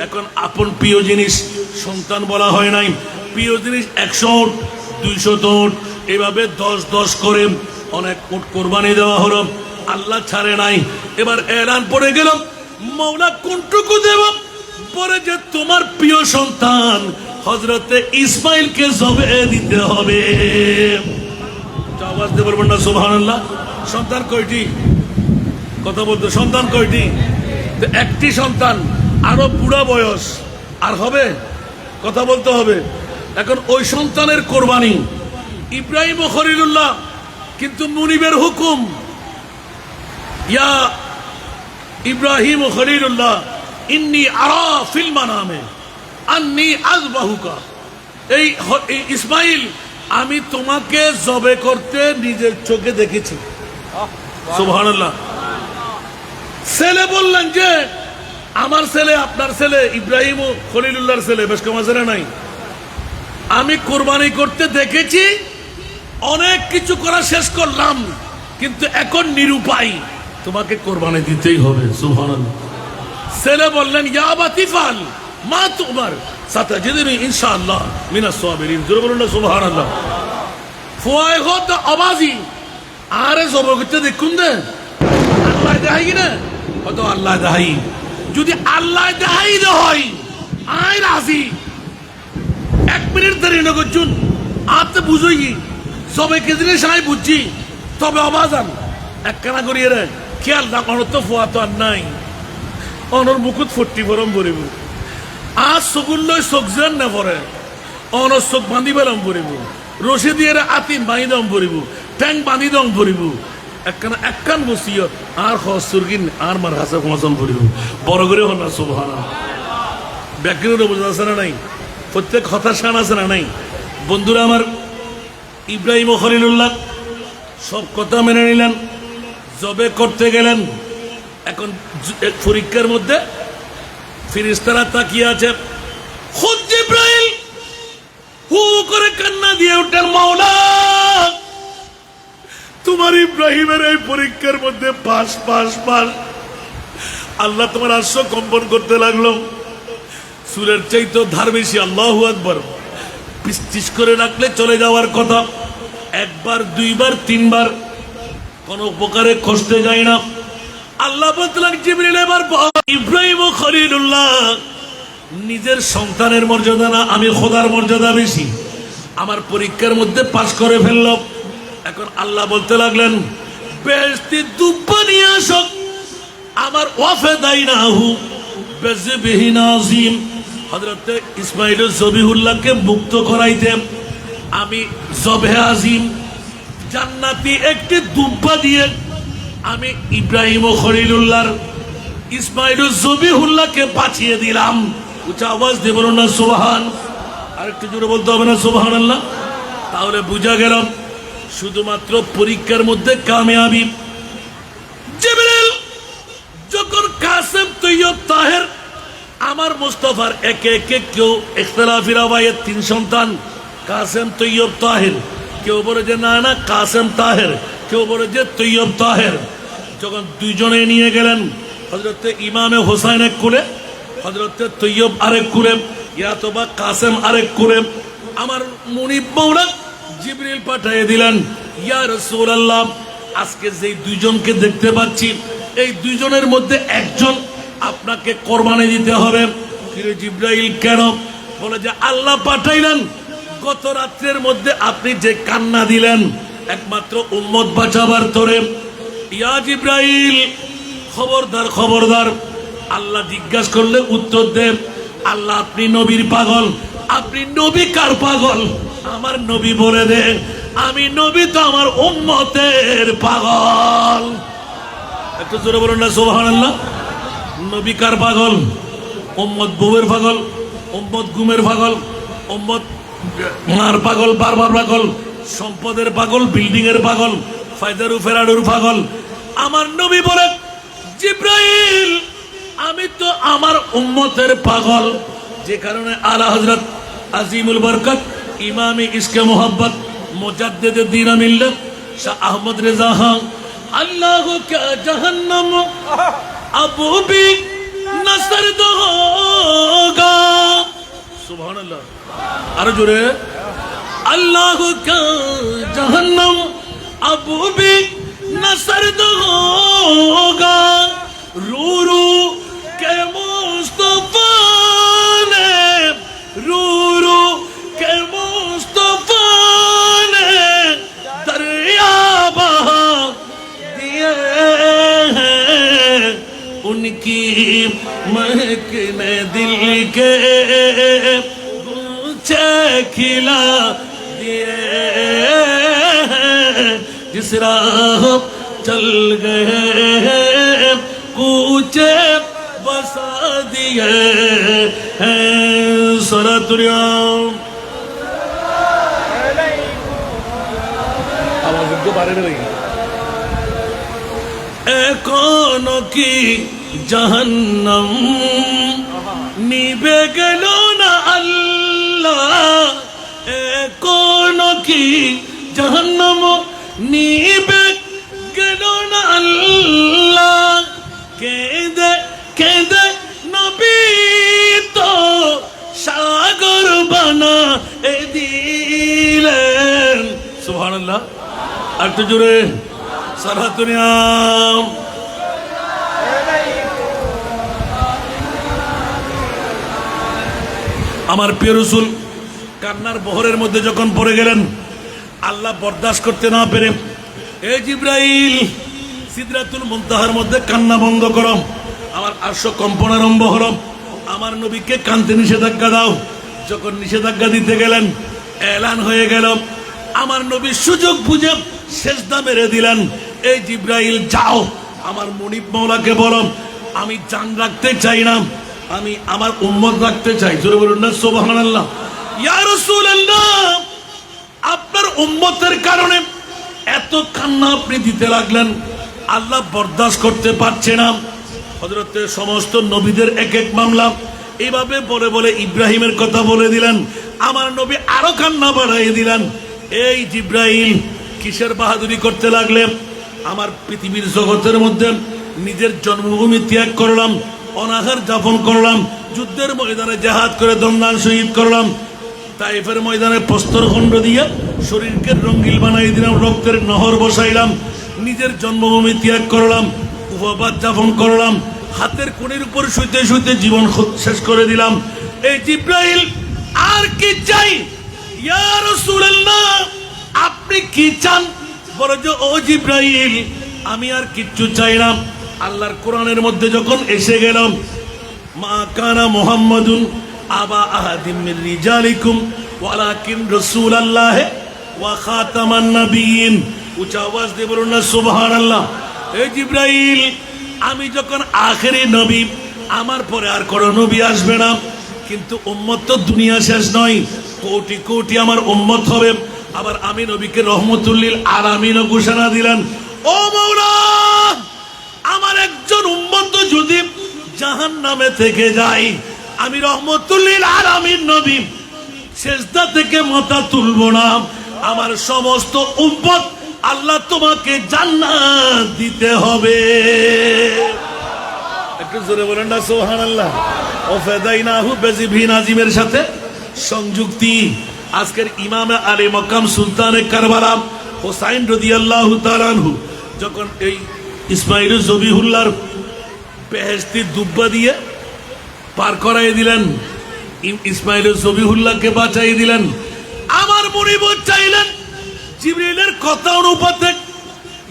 এখন আপন প্রিয় জিনিস সন্তান বলা হয় নাই, প্রিয় জিনিস 100 উট, 200 উট, এভাবে 10 করে অনেক উট কোরবানি দেওয়া হলো। আল্লাহ ছাড়ে নাই। এবার এলান পড়ে গেল, মওলা কোনটুকু দেব? পরে যে তোমার প্রিয় সন্তান হযরতে ইসমাইলকে জবে দিতে হবে। আওয়াজ দিয়ে বলবেন না সুবহানাল্লাহ। সন্তান কয়টি? কথা বলতে, সন্তান কয়টি? একটি সন্তান, আরো বুড়া বয়স, আর হবে? কথা বলতে হবে। এখন ওই সন্তানের কোরবানি ইব্রাহিম খলিলুল্লাহ, কিন্তু মুনিবের হুকুম, ইয়া ইব্রাহিম খলিলুল্লাহ ইন্নী আরা ফিল মানামে আন্নী আযবাহুকা। এই ইসমাইল, আমি তোমাকে জবে করতে নিজের চোখে দেখেছি। সুবহানাল্লাহ। ছেলে বললেন যে আমার ছেলে, আপনার ছেলে ইব্রাহিম খলিলুল্লাহর ছেলে, বেশ কম আছে না নাই? আমি কোরবানি করতে দেখেছি, অনেক কিছু করা শেষ করলাম, কিন্তু এখন নিরুপায়, তোমাকে কোরবানি দিতেই হবে। সুবহানাল্লাহ। ছেলে বললেন ইয়া বাতিফাল মা তুমার সাতাজিদুনি ইনশাআল্লাহ মিনাস সাবিরিন। জোরে বলুন না সুবহানাল্লাহ। ফুয়াই হত আওয়াজি আরে জব করতে দেখুন দে, আল্লাহ দেখাই কিনা? হয়তো আল্লাহ দেখাই, যদি আল্লাহ দেখাই হয় আই রাজি। 1 মিনিট দেরি না করছুন, আপনি বুঝই সবে কে জিনিস আমি বুঝছি, তবে অবাজান একখানা করিয়ে রে খেয়াল না কোনো তো ফুয়া তো আর নাই, অনর মুকুট 40 গরম পরিব, আজ চকুর লই চোখ যেন না পরে, অনর চোখ বান্ধি পেলাম পরিব, রশি দিয়ে আতিন বাঁধি দম পরিব, ট্যাং বাঁধি দম পরিব, একখান বসিয়ত আর হসুরগিন আর মার হাসা কমাসন পরিব, বড় করে হল না সুবহানাল্লাহ। ব্যাকরণ বোঝা আছে না নাই? প্রত্যেক হতাশ শান আছে না নাই? বন্ধুরা আমার, ইব্রাহিম খলিলুল্লাহ সব কথা মেনে নিলেন, জবে করতে গেলেন। এখন পরীক্ষার মধ্যে ফেরেশতারা তাকিয়ে আছে। খুদ জিবরাইল হু করে কান্না দিয়ে উঠলেন, মাওলা তোমার ইব্রাহিমের এই পরীক্ষার মধ্যে পাস পাস পাস। আল্লাহ তোমার আশ্ব কম্পন করতে লাগলো, সুরের চাইতে ধার বেশি। আল্লাহু আকবার। পিস করে রাখলে চলে যাওয়ার কথা, 1 বার 2 বার 3 বার কোন উপকারে কষ্টে যায় না। আল্লাহ বললেন জিবরিল এবার ইব্রাহিম ও খলিলুল্লাহ নিজের সন্তানের মর্যাদা না, আমি খোদার মর্যাদা বেশি, আমার পরীক্ষার মধ্যে পাস করে ফেলল। এখন আল্লাহ বলতে লাগলেন বেহেশতি দুব্বা নিয়ে আসো, আমার ওয়াফেদাইনাহু বিযিবহিন আযীম, হযরত ইসমাইল জবিহুল্লাহকে মুক্ত করাইতে আমি জবে আজিম জান্নাতি একটি দুব্বা দিয়ে আমি ইব্রাহিম ও খলিলুল্লাহর ইসমাইল জবিহুল্লাহকে বাঁচিয়ে দিলাম। উচ্চ আওয়াজ দিয়ে বলুন না সুবহান। আর একটু জোরে বলতে হবে না সুবহানাল্লাহ? তাহলে বুঝা গেল শুধুমাত্র পরীক্ষার মধ্যে কামিয়াবি। জিবরিল যখন কাসেম তৈয়ব তাহের আমার মুস্তাফার একে একে কেউ ইখতিলাফি রাওয়ায়াত 3 সন্তান কাসেম তৈয়ব তাহের, কেউ বলে যে না না কাসেম তাহের, কেউ বলে যে তৈয়ব তাহের। যখন দুইজনে নিয়ে গেলেন হযরত ইমামে হোসাইন এক কুলে, হযরত তৈয়ব আরেক কুলে, ইয়াতবা কাসেম আরেক কুলে। আমার মুনিব মাওলা জিবরিল পাঠিয়ে দিলেন, ইয়া রাসূলুল্লাহ আজকে যেই দুইজনকে দেখতে পাচ্ছি এই দুইজনের মধ্যে একজন আপনাকে কোরবানি দিতে হবে। ফিরে জিবরাইল কেন? বলে যে আল্লাহ পাঠাইলেন গত রাত্রের মধ্যে আপনি যে কান্না দিলেন একমাত্র উম্মত বাঁচাবার তরে। ইয়া জিবরাইল খবরদার খবরদার, আল্লাহ জিজ্ঞাসা করলে উত্তর দেন। আল্লাহ আপনি নবীর পাগল, আপনি নবী কার পাগল? আমার নবী বলে দে আমি নবী তো আমার উম্মতের পাগল। একটু জোরে বলুন না সুবহানাল্লাহ। নবী কার পাগল? উম্মত বউয়ের পাগল, উম্মত ঘুমের পাগল, উম্মত মার পাগল, বারবার পাগল, সম্পদের পাগল, বিল্ডিং এর পাগল, ফায়দারু ফেরাডুর পাগল। আমার নবী বলে জিবরাইল আমি তো আমার উম্মতের পাগল। যে কারণে আলা হযরত আজিমুল বরকত ইমামে ইশকে মোহাব্বত মুজাদ্দিদে দ্বীন মিল্লাত শাহ আহমদ রেজা খান আল্লাহ কা জাহান্নাম अब भी न सर्द होगा। सुभानअल्लाह। अरे जोरे अल्लाह का जहन्नम अब भी न सर्द होगा। रू रू के मुस्तफा ने, रू रू के मुस्तफा ने दरिया बहा दिए उनकी महकने दिल के गुच्छे खिला दिए। जिस राह चल गए कूचे बसा दिए हैं। सरातुरियाम आवाज को बारे में रही कौन की जहन्नम निभे गलो ना अल्लाह। कौन की जहन्नम निभे गलो ना अल्लाह। केंदे केंदे नबी तो सागर बना ए दिलेन। सुभानअल्लाह। আর তো জোরে সারাতুনিয়াম। আমার প্রিয় রাসূল কান্নার বহরের মধ্যে যখন পড়ে গেলেন আল্লাহ বরদাস্ত করতে না পেরে এ জিবরাইল সিদরাতুল মুনতাহার মধ্যে কান্না বন্ধ করো। আমার আরশ কম্পন আরম্ভ হলো। আমার নবীকে কাঁদতে নিষেধাজ্ঞা দাও। যখন নিষেধাজ্ঞা দিতে গেলেন এলান হয়ে গেল। আমার নবী সুযোগ বুঝে সেজদা মেরে দিলেন। এই জিবরাইল যাও আমার মুনিব মাওলাকে বলো আমি জান রাখতে চাই না, আমি আমার উম্মত রাখতে চাই। জোরে বলুন না সুবহানাল্লাহ। ইয়া রাসূলুল্লাহ আপনার উম্মতের কারণে এত কান্না আপনি দিতে লাগলেন, আল্লাহ বরদাস্ত করতে পারছে না। হযরত সমস্ত নবীদের এক এক মামলা এইভাবে বলে বলে ইব্রাহিমের কথা বলে দিলেন। আমার নবী আরো কান্না বাড়াইয়ে দিলেন। এই জিবরাইল কিসের বাহাদুরি করতে লাগলে? আমার পৃথিবীর জগতের মধ্যে নিজের জন্মভূমি ত্যাগ করলাম, অনাহার যাপন করলাম, যুদ্ধের ময়দানে জিহাদ করে দমদান শহীদ করলাম, তাইফের ময়দানে প্রস্তরখণ্ড দিয়ে শরীরকে রঙ্গিল বানাই দিলাম, রক্তের নহর বসাইলাম, নিজের জন্মভূমি ত্যাগ করলাম, উপবাস যাপন করলাম, হাতের কোণের উপর শুইতে শুইতে জীবন শেষ করে দিলাম। এই জিবরাইল আর কি চাই? ইয়া রাসূলুল্লাহ আপনি কি চান? বলে যে ও জিবরাইল আমি আর কিচ্ছু চাই না। আল্লাহর কোরআনের মধ্যে যখন এসে গেলাম মা কানা মুহাম্মাদুন আবা আহাদিম মির রিজালিকুম ওয়ালাকিন রাসূলুল্লাহ ওয়া খাতামান নবিয়্যিন। উচ্চ আওয়াজ দিয়ে বলুন না সুবহানাল্লাহ। এই জিবরাইল, আমি যখন আখেরি নবী, আমার পরে আর কোন নবী আসবে না, কিন্তু উম্মত তো দুনিয়া শেষ নয়, কোটি কোটি আমার উম্মত হবে। আবার আমি নবীকে রহমতুল লিল আলামিন ঘোষণা দিলেন, ও মাওলা, আমার একজন উম্মত যদি জাহান্নামে থেকে যায়, আমি রহমতুল লিল আলামিন নবী সেজদা থেকে মাথা তুলব না। আমার সমস্ত উম্মত আল্লাহ তোমাকে জান্নাত দিতে হবে। একটু জোরে বলেন না সুবহানাল্লাহ। ও ফাদাইনাহু বিযিবহিন আযীমের সাথে সংযুক্তি। আজকের ইমামে আলী মকাম সুলতানে কারবালা হোসাইন রাদিয়াল্লাহু তাআলা আনহু যখন এই ইসমাইল জবিহুল্লাহর বেহেশতি দুব্বা দিয়ে পার করাই দিলেন, ইসমাইল জবিহুল্লাহকে বাঁচাই দিলেন, আমার মুরিদ চাইলেন জিবরিলের কথা অনুপাতে,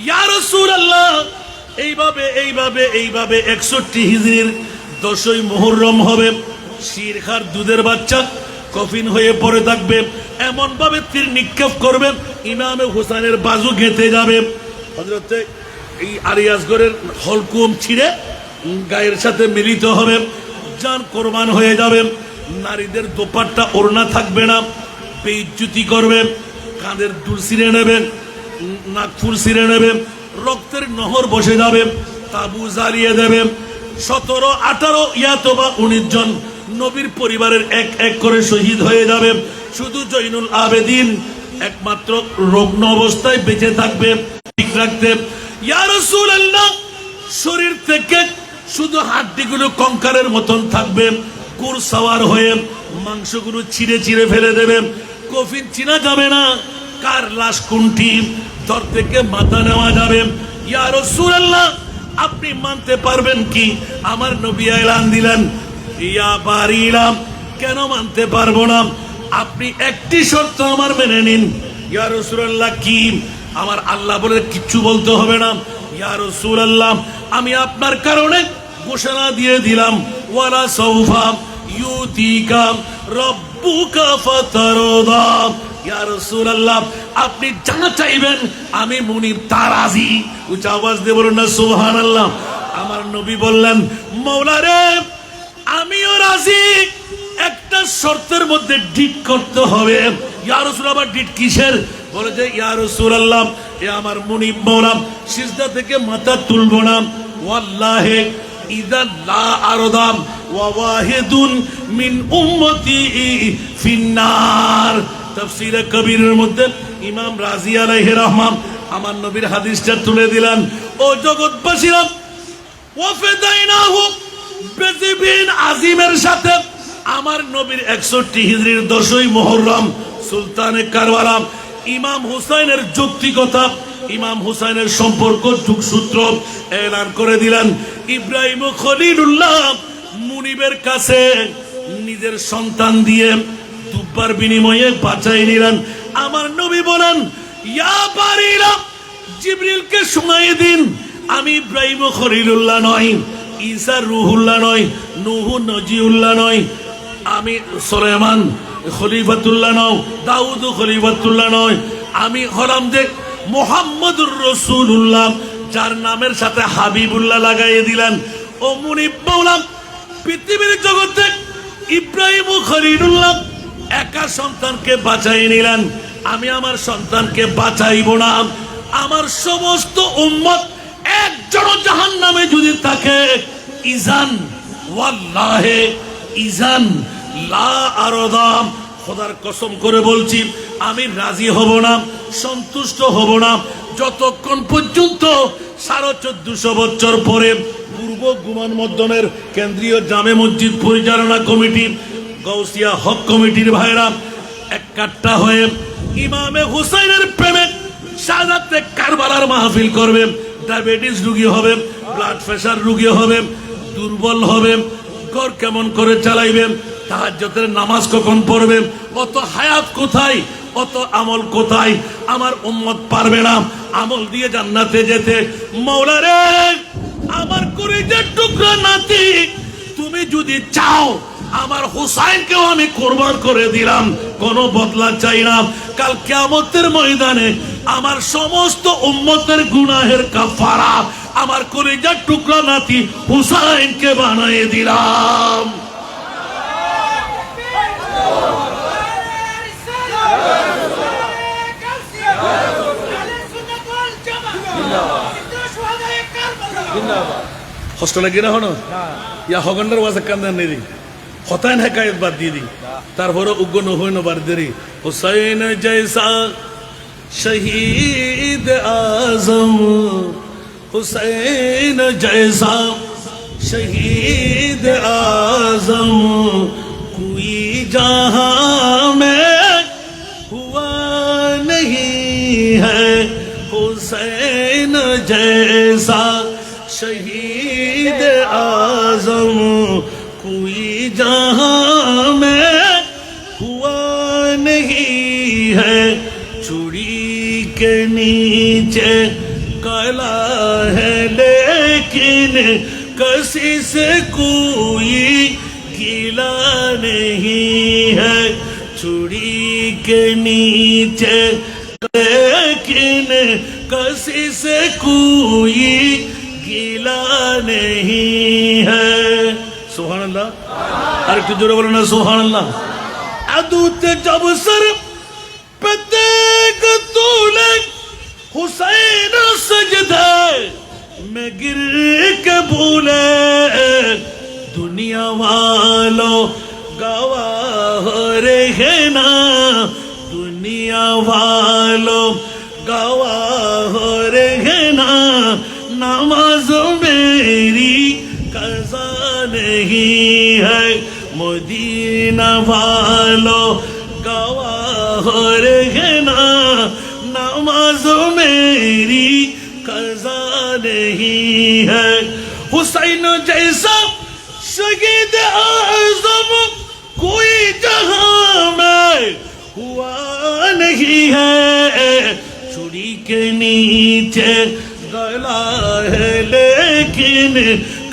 ইয়া রাসূলুল্লাহ, এইভাবে এইভাবে এইভাবে 61 হিজরির 10ই মুহররম হবে, শিরখার দুধের বাচ্চা কফিন হয়ে পড়ে থাকবে, এমন ভাবে তীর নিক্ষেপ করবেন ইমামে হুসাইনের বাজু গেঁথে যাবে, হযরতে এই আরিয়াসগরের হলকুম ছিঁড়ে গায়ের সাথে মিলিত হবে, জান কোরবান হয়ে যাবে, নারীদের দোপাট্টা ওড়না থাকবে না, বেইজ্জতি করবে, কাঁধের দুল ছিঁড়ে নেবে, নাকফুল ছিঁড়ে নেবে, রক্তের নহর বসে যাবে, তাবু জ্বালিয়ে দেবে। 17, 18 ইয়াতবা 19 জন নবীর পরিবারের এক এক করে শহীদ হয়ে যাবে। শুধু জৈনুল আবেদিন একমাত্র রগ্ন অবস্থায় বেঁচে থাকবে ঠিক রাখতে। ইয়া রাসূলুল্লাহ, শরীর থেকে শুধু হাড্ডিগুলো কঙ্কালের মতন থাকবে, কুর সাওয়ার হয়ে মাংসগুলো ছিঁড়ে ছিঁড়ে ফেলে দেবে, কফিন চিনা যাবে না, কার লাশ কোনটি, ধর থেকে মাথা নেওয়া যাবে। ইয়া রাসূলুল্লাহ, আপনি মানতে পারবেন কি? আমার নবী এলান দিলেন, ইয়া বারিলাম, কেন মানতে পারবো না? আপনি একটি শর্ত আমার মেনে নিন। ইয়া রাসূলুল্লাহ, কি? আমার আল্লাহ বলে কিচ্ছু বলতে হবে না। ইয়া রাসূলুল্লাহ, আমি আপনার কারণে ঘোষণা দিয়ে দিলাম, ওয়ালা সাউফা ইউতিকা রাব্বুকা ফাতারদা। ইয়া রাসূলুল্লাহ, আপনি যা চাইবেন আমি মুনিব তা রাজি। উচ্চ আওয়াজ দিয়ে বলুন না সুবহানাল্লাহ। আমার নবী বললেন, মাওলা রে, আমিও রাজি, একটা শর্তের মধ্যে ডিট করতে হবে। ইয়া রাসূলুল্লাহ, আবার ডিট কিসের? বলে যে, ইয়া রাসূলুল্লাহ, এ আমার মুনিব মাওলা সিজদা থেকে মাথা তুলবো না, ওয়াল্লাহি ইযা লা আরদাম ওয়া ওয়াহিদুন মিন উম্মতি ফিন্নার। তাফসীরে কবীরের মধ্যে ইমাম রাজি আলাইহির রহমান আমার নবীর হাদিসটা তুলে দিলেন। ও জগৎবাসীরা, ওয়াফাদাইনাহু বিযিবহিন আযীমের সাথে আমার নবীর 61 হিজরির 10ই মুহররম সুলতানে কারবালা ইমাম হুসাইনের যৌক্তিকতা, ইমাম হুসাইনের সম্পর্ক যুগসূত্র এলান করে দিলেন। ইব্রাহিম খলিলুল্লাহ মুনিবের কাছে নিজের সন্তান দিয়ে দুব্বার বিনিময়ে বাঁচাই নিলেন। আমার নবী বলেন, ইয়া বারিলা, জিবরিলকে শোনাই দিন, আমি ইব্রাহিম খলিলুল্লাহ নয়, ঈসা রুহুল্লাহ নয়, নূহ নজিউল্লাহ নয়, আমি সুলাইমান খলিফাতুল্লাহ নয়, দাউদ খলিফাতুল্লাহ নয়, আমি হলাম যে মুহাম্মদুর রাসূলুল্লাহ, যার নামের সাথে হাবিবুল্লাহ লাগাইয়ে দিলেন। ও মুনিব মাওলা, পৃথিবীর জগতে ইব্রাহিম খলিলুল্লাহ একা সন্তানকে বাঁচাই নিলেন, আমি আমার সন্তানকে বাঁচাইব না। আমার সমস্ত উম্মত একজন জাহান্নামে যদি থাকে, ইজান ওয়াল্লাহি ইজান লা আরদাম, খোদার কসম করে বলছি, আমি রাজি হব না, সন্তুষ্ট হব না, যতক্ষণ পর্যন্ত 1450 বছর পরে পূর্ব গুমান মদ্দনের কেন্দ্রীয় জামে মসজিদ পরিচালনা কমিটি, গাউসিয়া হক কমিটির ভাইরা এক কাট্টা হয়ে ইমামে হুসাইনের প্রেমে শাহাদাতে কারবালার মাহফিল করবে। ডায়াবেটিস রোগী হবে, ব্লাড প্রেশার রোগী হবে, দুর্বল হবে, ঘর কেমন করে চালাইবে, তাহাজ্জুদের নামাজ কখন পড়বে, অত হায়াত কোথায়, অত আমল কোথায়? আমার উম্মত পারবে না আমল দিয়ে জান্নাতে যেতে। মাওলা রে, আমার কলিজার টুকরা নাতি, তুমি যদি চাও আমার হুসাইনকেও আমি কোরবান করে দিলাম, কোনো বদলা চাই না। কাল কিয়ামতের ময়দানে আমার সমস্ত উম্মতের গুনাহের কাফারা আমার কলিজার টুকরা নাতি হুসাইনকে বানিয়ে দিলাম। কষ্ট লাগে না হনো ইয়া হগন্ডার ওয়াজ কান্দার নেই হতায়ন হেকায়ত বাদ দিয়ে দি তারপরে উগ্র নহইন বার দেরি হুসাইন জৈসা শহীদ আজম হুসাইন জৈসা শহীদ আজম कोई जहां में हुआ नहीं है हुसैन जैसा शहीद आजम कोई जहां में हुआ नहीं है चूड़ी के नीचे काला है लेकिन किसी से कोई गिला नहीं है चूड़ी के नीचे लेकिन किसी से कोई गिला नहीं है सुभान अल्लाह अरे कितने जोरे बोलो ना सुभान अल्लाह अदूत जब सर पे देख तूने हुसैन सजदे में गिर के भूले दुनिया वालों गवाह रहे ना दुनिया वालों गवाह रहे ना नमाज मेरी कज़ा नहीं है मदीना वालों गवाह रहे ना नमाज मेरी कज़ा नहीं है हुसैन जैसा शहीद आज़म कोई जहां में हुआ नहीं है चूड़ी के नीचे गला है लेकिन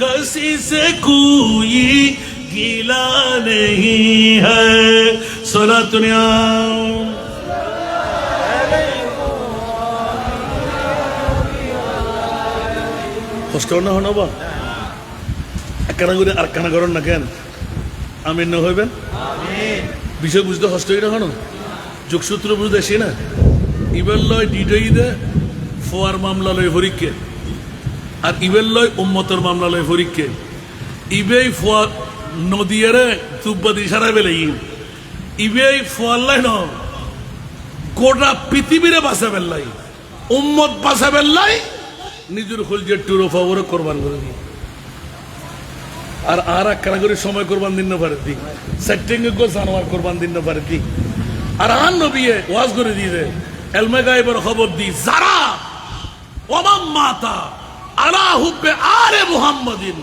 किसी से कोई गिला नहीं है सोला दुनिया কষ্ট না হন বা একখানা করে আর কানা করেন না কেন আমিন না হইবেন বিষয় বুঝতে কষ্ট হই না হন যোগসূত্র বুঝতে আসি না ইবেল লয় ডিডই দে ফোয়ার মামলা লয় হরিককে আর ইবেল লয় উম্মতর মামলা লয় হরিককে ইবেই ফোয়ার নদীয়ারে তুব্বাদি সারা বেলে ইবেই ফোয়ার লাই ন গোটা পৃথিবীরে বাসা বেল্লাই উম্মত বাসা বেল্লাই নিজের খুলজের টুরো ফাওয়ারে কোরবান করে দিই আর আর একখানা করে সময় কোরবান দিন না পারে দিই সেটিংয়ে গো জানোয়ার কোরবান দিন না পারে দিই আর আন নবিয়ে ওয়াজ করে দিয়ে দে এলমে গায়েবের খবর দিই যারা ওমাম মাতা আলা হুব্বে আলে মুহাম্মাদিন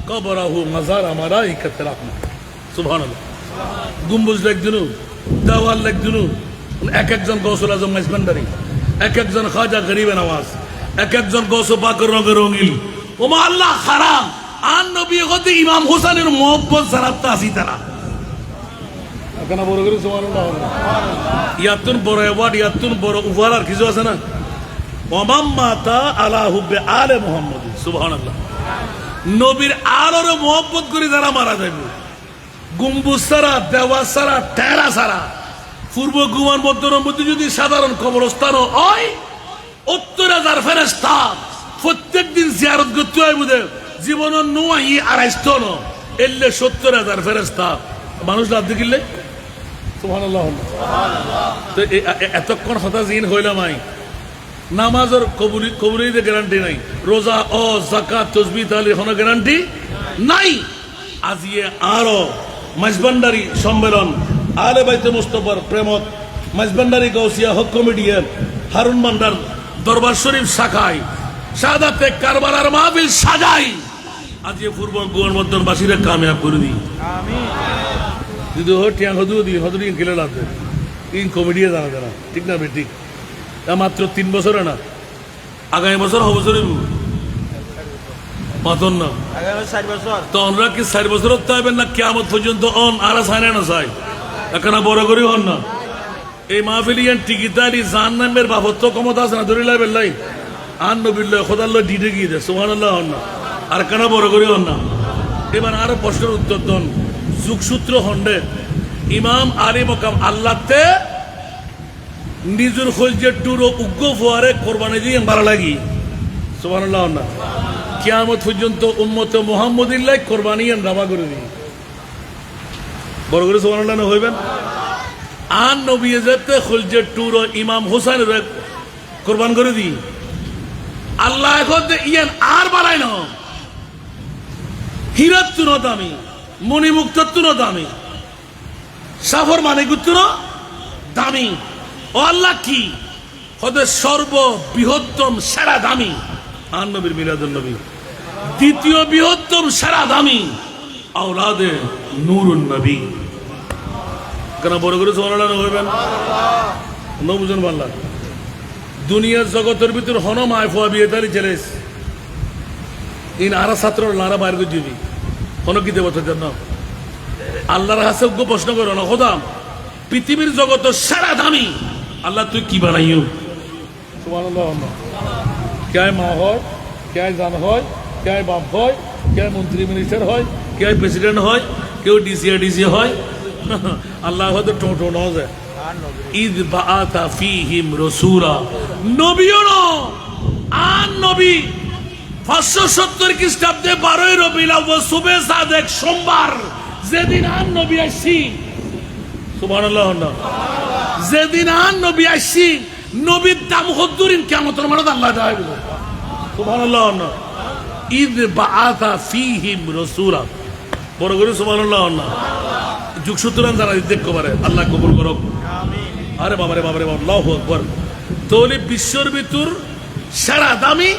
কবরাহু মাজার আমারা ইকাতে রাখনা সুবহানাল্লাহ গুম্বুজ লাগদিনু দেওয়াল লাগদিনু এক একজন গৌসুল আজম মাইজবান্ডারি এক একজন খাজা গরিবে নওয়াজ এক একজন গৌস পাকের রঙে রঙিল ওমা আল্লাহ হারাম আন নবী হতে ইমাম হোসেনের মোহব্বত জারাতটা আসি তারা কেন বড় করে সুবহানাল্লাহ ইয়াতুন বড় অ্যাওয়ার্ড ইয়াতুন বড় উপহার আর কিছু আছে না ওমাম মাতা আলা হুব্বে আলে মুহাম্মদ সুবহানাল্লাহ নবীর আলোর মোহব্বত করে যারা মারা যাবে গম্বুজ ছাড়া দেওয়া ছাড়া টেরা ছাড়া পূর্ব গুমান মধ্যে যদি সাধারণ কবরস্থানও হয় ৭০,০০০ ফেরেশতা প্রত্যেক দিন জিয়ারত করতে হয় বুঝে জীবন নয় ২৫০ এলে ৭০,০০০ ফেরেশতা মানুষ লাভ দেখিলে সুবহানাল্লাহ তো এতক্ষণ হতা জিন হইলাম আই নামাজের কবুলিতে গ্যারান্টি নাই রোজা ও যাকাত তাসবিহ তাহলিল কোনো গ্যারান্টি নাই আজিয়ে আরো মাইজবান্ডারি সম্মেলন আলে বাইতে মুস্তাফার প্রেমত মাইজবান্ডারি গৌসিয়া হক কমিটির হারুন মান্ডার দরবার শরীফ শাখায় শাহাদাতে কারবালার মাহফিল সাজাই আজিয়ে পূর্ব গোয়ার বাসীরা কামিয়াব করে দিই আমিন যদি টিয়াং হদু দি হদুরি গেলে লাগবে ইন কমিটিয়ে জানা জানা ঠিক না বে ঠিক মাত্র ৩ বছরে না আগামী বছর হবছরই মাতন না তো অনরা কি 4 বছর তাইবেন না কিয়ামত পর্যন্ত অন আর সাইনা না চাই এখানে বড় করি হন না এই মাহফিলিয়ান টিকিটারি জাহান্নামের বাবদ তো ক্ষমতা আছে না ধরে লাইবেন লাই আন নবিল্লাহ খোদাল্লাহ ডিটে গিয়ে দেয় সুবহানাল্লাহ হন না আর কেন বড় করি হন না এবার আরো প্রশ্নের উত্তর দন যুগসূত্র হন্ডে ইমাম আলী মকাম আল্লাহতে নিজের খোঁজের টুর উগ্র ফোয়ারে কোরবানি দিয়ে ভালো লাগি সুবহানাল্লাহ হন না কিয়ামত পর্যন্ত উম্মত মুহাম্মদিল্লাহ কোরবানি রাবা করে দিই বড় করে সুবহানাল্লাহ না হইবেন আন নবী যেতে খোঁজের টুর ইমাম হোসেন কোরবান করে দিই আল্লাহ এখন ইয়ান আর বাড়াই না হীরার তুনো দামি মণিমুক্তর তুনো দামি সাফর মানিকুত্তুর দামি ও আল্লাহ কি হতে সর্ব বৃহত্তম সেরা দামি আন নবীর মিলাদুন নবী দ্বিতীয় বৃহত্তম সেরা দামি আওলাদে নূরুন নবী কেন বড় করে সুবহানাল্লাহ হইবেন ন বুঝুন বাল্লা দুনিয়ার জগতের ভিতর হন মায় ফোয়া বিয়ে তালি চেলেস ইন আরা ছাত্র লারা বাইর করে দিবি হন কি দেবতার জন্য আল্লাহর কাছে প্রশ্ন করো না খোদাম পৃথিবীর জগত সেরা দামি আল্লাহ তুই কি বানাইও সুবহানাল্লাহ কে মা হয় কে জান হয় কে বাপ হয় কে মন্ত্রী মিনিস্টার হয় কে প্রেসিডেন্ট হয় কেউ ডিসি হয় আল্লাহ হয়তো টোটো ন যায় ঈদ বাআতা ফীহিম রাসূলা নবীও ন আন নবী 570 খ্রিস্টাব্দে 12 রবিউল আউয়াল সুবে সাদেক সোমবার যেদিন আন নবী আসছি সুবহানাল্লাহ না যেদিন আন নবী আসছি নবীর দাম হদ্দুরিন কিয়ামতের মাঠে আল্লাহ দেখাইব সুবহানাল্লাহ না ঈদ বাআতা ফীহিম রাসূলা বড় করে সুবহানাল্লাহ না যুগ সূত্রান যারা দেখতে পারে আল্লাহ কবুল করুক আরে বাবারে আল্লাহু আকবার তাহলে বিশ্বর ভিতর সেরা দামি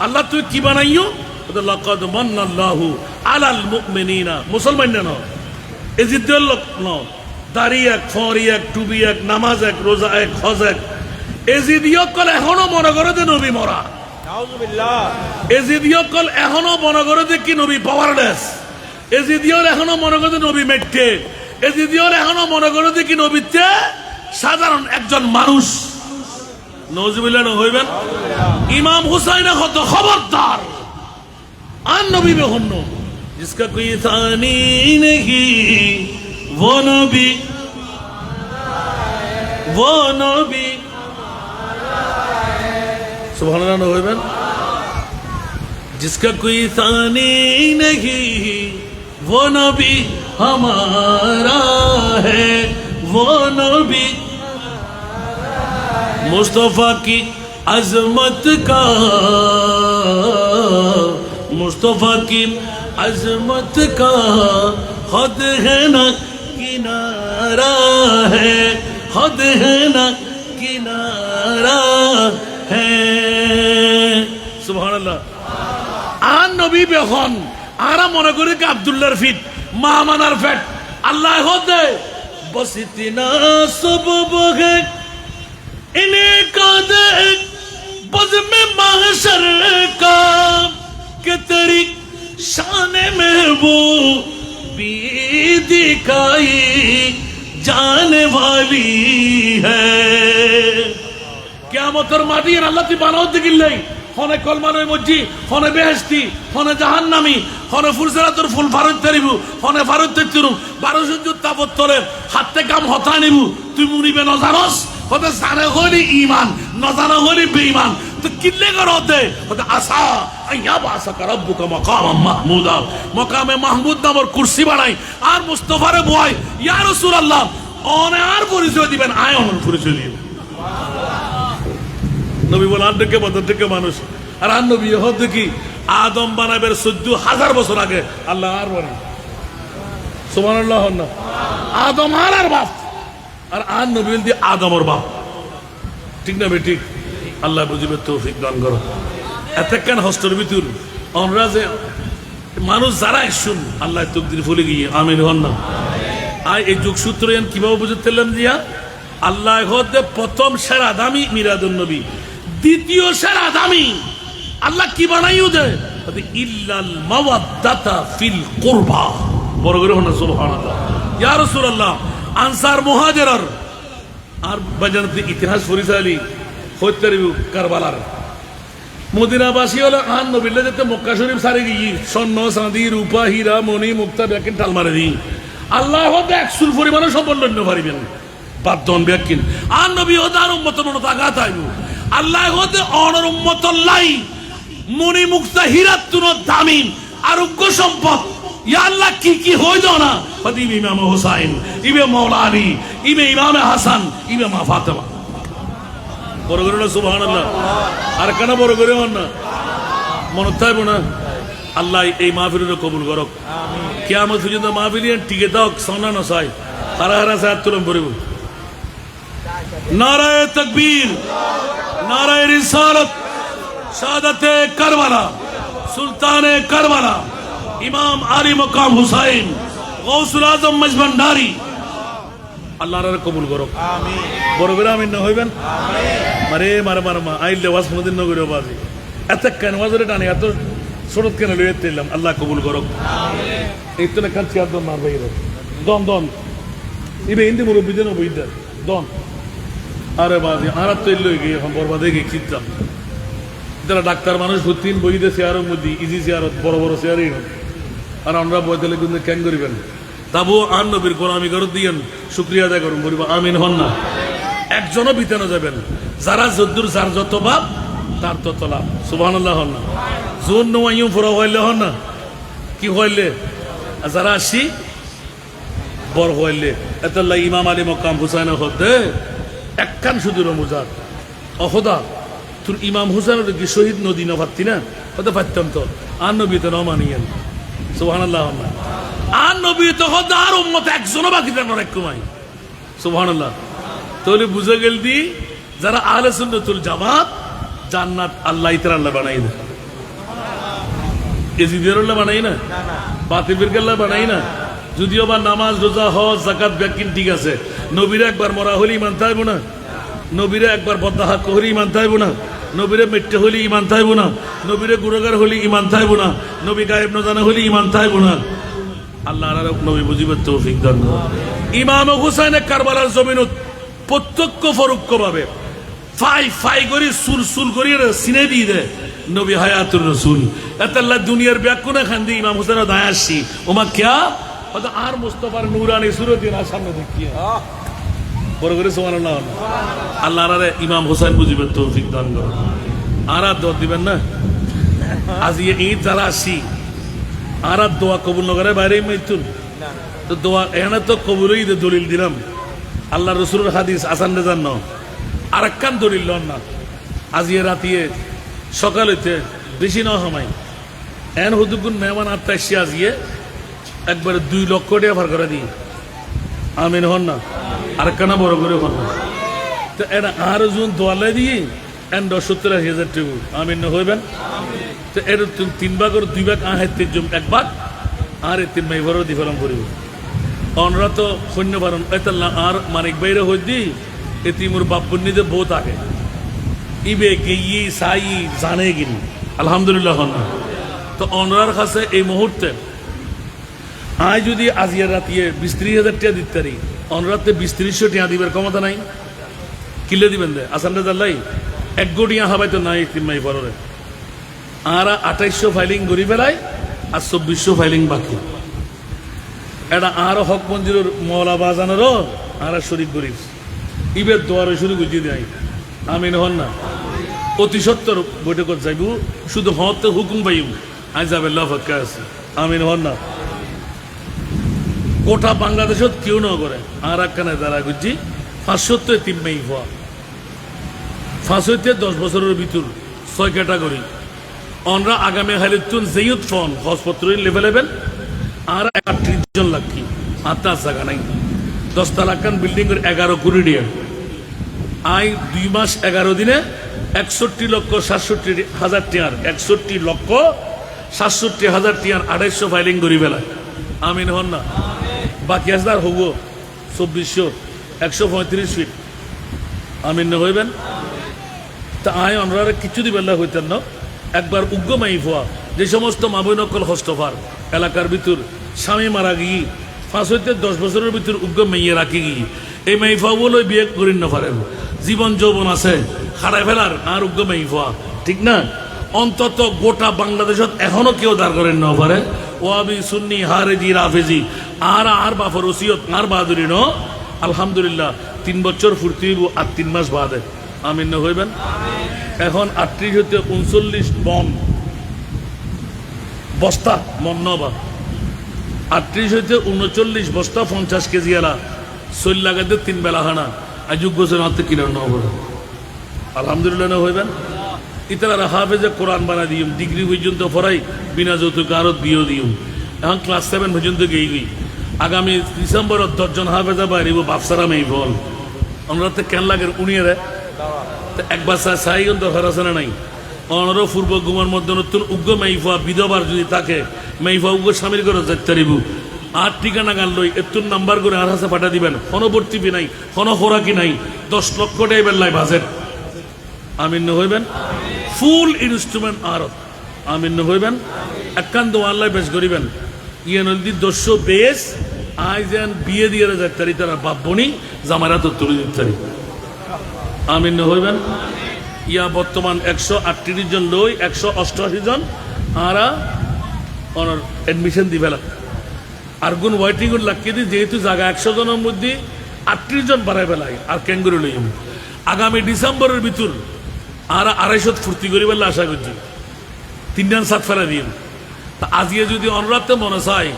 আল্লাহ তুই কি বানাইও লাকাদ মান্নাল্লাহু আলাল মুমিনিনা মুসলমান না এজিদুল লোক ন দাড়ি এক ফরি এক টুবি এক নামাজ এক রোজা এক হজ এক এজিদিও কল এখনো মনে করে যে নবী মরা নাউজুবিল্লাহ এজিদিও কল এখনো মনে করে যে কি নবী পাওয়ারলেস এজিদিও এখনো মনে করে যে নবী মেটে এজিদিও এখনো মনে করে যে কি নবীতে সাধারণ একজন মানুষ নওজুবিল্লাহ না হইবেন ইমাম হুসাইন কত খবরদার আন নবী বেহন্ন जिसका कोई थानी नहीं वो नबी सुभान अल्लाह होइबेन जिसका कोई थानी नहीं वो नबी हमारा है वो नबी मुस्तफा की अजमत का मुस्तफा की अजमत का खुद है ना किनारा है खुद है ना किनारा है सुभान अल्लाह आन नबी बेखन आरा मने करी कि अब्दुल्लाहर फिट मामानार फेट अल्लाह होदे बस इतना सबब है इन्हें का दे बज़ में महशर का के तेरी शान महबूब भी दिखाई जाने वाली है কিয়ামতের মাটি আল্লাহ তুই বানাও দিগিল্লাই হনে কলমানই মজ্জি হনে বেহেশতি হনে জাহান্নামী হনে ফুরসারাতুর ফুল ফারত তারিবু হনে ফারত তারিবু 1200 তাপত তলে হাতে কাম হতা নিবু তুই মুনিবে ন জানোস হতে জানে হলি ঈমান ন জানে হলি বেঈমান তো কিল্লে করতে হতে আসা আইয়া বাসা রব্বুকা মাকাম মাহমুদা মাকামে মাহমুদ নামর কুরসি বানাই আর মুস্তাফারে বয় ইয়া রাসূলুল্লাহ অনে আর পরিচয় দিবেন আয় অন পরিচয় দিবেন নবী বলেন থেকে বদর থেকে মানুষ আর আর নবী হতে কি আদম বানাবের 14000 বছর আগে আল্লাহ আর বলেন সুবহানাল্লাহ না আদম আর বাপ আর নবী দি আদমর বাপ ঠিক না বেটি আল্লাহ বুঝিবে তৌফিক দান করো এতক্ষণ হস্টের ভিতর আমরা যে মানুষ যারা শুন আল্লাহ তকদির ফুলে গিয়ে আমিন হন না আয় এই যুগ সূত্র কিভাবে বুঝতেলাম দিয়া আল্লাহ হতে প্রথম সেরা দামি মিরাদুন নবী দ্বিতীয় সেরা দামি আল্লাহ কি বানাইও দেয় ইল্লাল মাওয়াদ্দাতা ফিল কুরবা। বড় করে হন সুবহানাল্লাহ। ইয়া রাসূলুল্লাহ, আনসার মুহাজিরার আর বাজানতে ইতিহাস পরিচালি হত্যার কারবালার মদিনাবাসী হলো আন নবিল্লা যেতে মক্কা শরীফ সারে গিয়ে স্বর্ণ চাঁদি রূপা হীরা মণি মুক্তা ব্যাকিন টাল মারে দিই আল্লাহ হতে একশোর পরিমাণে সম্পন্ন পারিবেন বাদন ব্যাকিন আর নবী হতে আর উম্মত মনত আঘাত আইব আল্লাহ হতে অনর উম্মত লাই মণি মুক্তা হীরার তুন দামি আরোগ্য সম্পদ ইয়া আল্লাহ কি কি হই দাও না ইবে ইমাম হুসাইন ইবে মাওলা আলী ইবে ইমাম হাসান ইবে মা ফাতেমা। বড় করে সুবহানাল্লাহ। আর কেন বড় করে হন না মনে থাকব না। আল্লাহ এই মাহফিলের কবুল করক। কিয়ামত পর্যন্ত মাহফিল টিকে দাও সোনা নসাই হারা হারা সাত তুলম পড়ব। নারায়ে তাকবীর, নারায়ে রিসালাত, শাহাদাতে কারবালা, সুলতানে কারবালা, ইমাম আলী মকাম হুসাইন, গৌসুল আজম মজভান্ডারি। আল্লাহর কবুল করক। আমিন। বড় করে আমিন না হইবেন। আমিন। মারে মারে মারে মা আইলে ওয়াজ কোনদিন ন করে বাজি এত কেন ওয়াজরে টানি এত ছোট কেন লইতে দিলাম। আল্লাহ কবুল করক। আমিন। এই তো না কাঁচি আদম মার বাইরে দন দন ইবে হিন্দি মুরব্বী দেন বইদার দন আরে বাজি আর তো লই গিয়ে এখন বরবাদে গিয়ে কিতাম যারা ডাক্তার মানুষ ভর্তিন বইতে চেয়ারের মধ্যে ইজি চেয়ারত বড় বড় চেয়ারই হন আর আমরা বইতে কিন্তু কেন করিবেন তাবু আর নবীর গোলামি করে দিয়েন শুক্রিয়া আদায় করুন বলিব আমিন হন না। একজনও বিতানো যাবেন যারা যদ্দুর যার যত বাপ তার তত লাভ। সুবহানাল্লাহ হন না। জোন নোয়াইও ফোরা হইলে হন না কি হইলে যারা আসি বড় হইলে এতাল্লাহ ইমাম আলী মকাম হুসাইন হদে একখান শুধু রমজান অহদা তোর ইমাম হুসাইনের কি শহীদ নদী না পারতি না হতে পারতাম তো আর নবী তো নমানিয়েন। সুবহানাল্লাহ হন না। আর নবী তো হদ আর উম্মত একজনও বাকি থাকলো এক কুমাই। সুবহানাল্লাহ। তাহলে বুঝে গেল দি যারা আহলে সুন্নাতুল জামাত জান্নাত আল্লাহ ইতরা আল্লাহ বানাই না এজিদের আল্লাহ বানাই না বাতিল ফিরকা আল্লাহ বানাই না। যদিও বা নামাজ রোজা হজ যাকাত ব্যাকিন ঠিক আছে নবীরা একবার মরা হলে ইমান থাকব না নবীরা একবার বদদাহা হলে ইমান থাকব না নবীরে মেট্টে হলে ইমান থাকব না নবীরে গুরগার হলে ইমান থাকব না নবী গায়েব না জানা হলে ইমান থাকব না। আল্লাহ নবী বুঝিবার তৌফিক দান করুন। ইমাম হুসাইনের কারবালার জমিনত প্রত্যক্ষ পরোক্ষ ভাবে ফাই ফাই করে সুল সুল করিয়ে সিনে দিয়ে দেয় নবী হায়াতুর রাসূল এতাল্লাহ দুনিয়ার ব্যাকুনে খান্দি ইমাম হুসাইনের দায় আসছি ওমা ক্যা হয়তো আর মুস্তফার নূরানি সুরত না সামনে দেখিয়ে বড় করে সুবহানাল্লাহ। আল্লাহ আরে ইমাম হুসাইন বুঝিবার তৌফিক দান করুন। আর দোয়া দিবেন না আজ ঈদ যারা আসছি আর দোয়া কবুল নগরের বাইরে মৃত্যুন তো দোয়া এখানে তো কবুলই দলিল দিলাম আল্লাহ রসুলের হাদিস আসান রেজান ন আর একখান দলিল লন না আজিয়ে রাতিয়ে সকাল হইতে বেশি না সময় এন হুদুগুন মেহমান আত্মা এসে আজিয়ে একবারে 2 লক্ষ টাকা ভার করে দিই আমিন হন না আর একখানা বড় করে হন না তো এরা আর জুন দোয়ালে দিয়ে এন 70,000 টাকা আমিন না হইবেন তো এর 3 ভাগের 2 ভাগ আহাইতে জম 1 ভাগ আর 3 মাই ভরো দি ফেলাম করিব অনরা তো শূন্য বারণ এতাল্লা আর মানিক বাইরে হই দি এতি মোর বাপুর নিজে বহুত আগে ইবে গিয়ে সাই জানে গিনি আলহামদুলিল্লাহ হন না। তো অনরার কাছে এই মুহূর্তে আয় যদি আজিয়ার রাতিয়ে 20-30,000 টাকা দিতে পারি অনরাতে 20-30 টাকা দিবার ক্ষমতা নাই কিলে দিবেন দে আসানটা জানলাই 1 কোটিয়া হবাই তো নাই 3 মাই ভররে আর 2800 ফাইলিং গড়ি বেলায় আর 2400 ফাইলিং বাকি এটা আর হক মঞ্জুর মৌলা বাজানোরও আর শরীর গরিব ইবের দোয়ারে শুরু গুজিয়ে দেয় আমিন হন না। অতি সত্তর বৈঠকত যাইব শুধু হতে হুকুম পাইব আজ যাবে লাফাক্কা আছে আমিন হন না। গোটা বাংলাদেশত কেউ না করে আর একখানে যারা গুজি 500 3 মাই হওয়া 500 10 বছরের ভিতর 6 ক্যাটাগরি অনরা আগামী হাইলতুন জেয়ুত ফোন হসপত্র লেভেলেবেল আর 38 জন লাখি আত্মা জায়গা নাই 10 তালাকান বিল্ডিং এর 11 কোটি টাকা আই 2 মাস 11 দিনে 61,67,000 টাকার 61,67,000 টাকার 250 ফাইলিং করি বেলায় আমিন হন না। বাকি হাজার হব 2400 135 ফিট আমিন না হইবেন তা আয় আমরা কিছু দিবেলা হইতেন না একবার উগ্র মাই হওয়া যে সমস্ত মা বোন অকল হস্তফার এলাকার ভিতর স্বামী মারা গিয়ে 5 হইতে 10 বছরের ভিতর উগ্র মেয়ে রাখি গিয়ে এই মেইফাগুলো বিয়ে করি না পারেন জীবন যৌবন আছে হারাই ফেলার আর উগ্র মেইফা ঠিক না অন্তত গোটা বাংলাদেশত এখনো কেউ দাঁড় করেন না পারে ওয়াবি সুন্নি হারেজি রাফেজি আর বাফর ওসিয়ত আর বাহাদুরি ন আলহামদুলিল্লাহ 3 বছর ফুর্তি হইব আর 3 মাস বাদে আমিন না হইবেন এখন 38 হইতে 39 বন বস্তা মন নবা 38 হইতে 39 বস্তা 50 কেজি এলা শৈল লাগাতে 3 বেলা হানা আর যোগ্য হাতে কিনে না হবে আলহামদুলিল্লাহ না হইবেন ইতারা হাফেজে কোরআন বানা দিম ডিগ্রি পর্যন্ত পড়াই বিনা যৌতুক আরত বিয়ে দিম এখন ক্লাস 7 পর্যন্ত গই আগামী ডিসেম্বরত 10 জন হাফেজা বাইরিব বাপসারা মেই বল আমরা তো কেন লাগে উনিয়ে একবার সাইগন দরকার আছে না নাই অনর পূর্ব গুমার মধ্যে নতুন উগ্র মেইফা বিধবার যদি থাকে মেইফা উগ্র স্বামীর করে যাইতে দিব আর ঠিকানা গান লই এতুন নাম্বার করে আর হাসে পাঠা দিবেন ফোনবর্তী নাই ফোন খোরাকি নাই 10 লক্ষ টাকা বেল্লাই বাজেট আমিন হইবেন ফুল ইনস্ট্রুমেন্ট আরত আমিন হইবেন একান্ত আল্লাহ বেশ করিবেন ইয়ে নদী 200 বেশ আই যেন বিয়ে দিয়ে যাইতারি তারা বাপবনি জামারা তো তুলে দিতারি আমিন হইবেন ইয়া বর্তমান 138 জন লই 188 জন আরা অনর এডমিশন দিবেলা আর গুণ ওয়েটিং লাগিয়ে দিই যেহেতু জায়গা 100 জনের মধ্যে 38 জন বাড়াই বেলায় আর ক্যাঙ্গুরি লইম আগামী ডিসেম্বরের ভিতর আর 250 ফুর্তি করি বলে আশা করছি 3 রান 7 ফেলা দিন তা আজকে যদি অনুরাধতে মনে চায়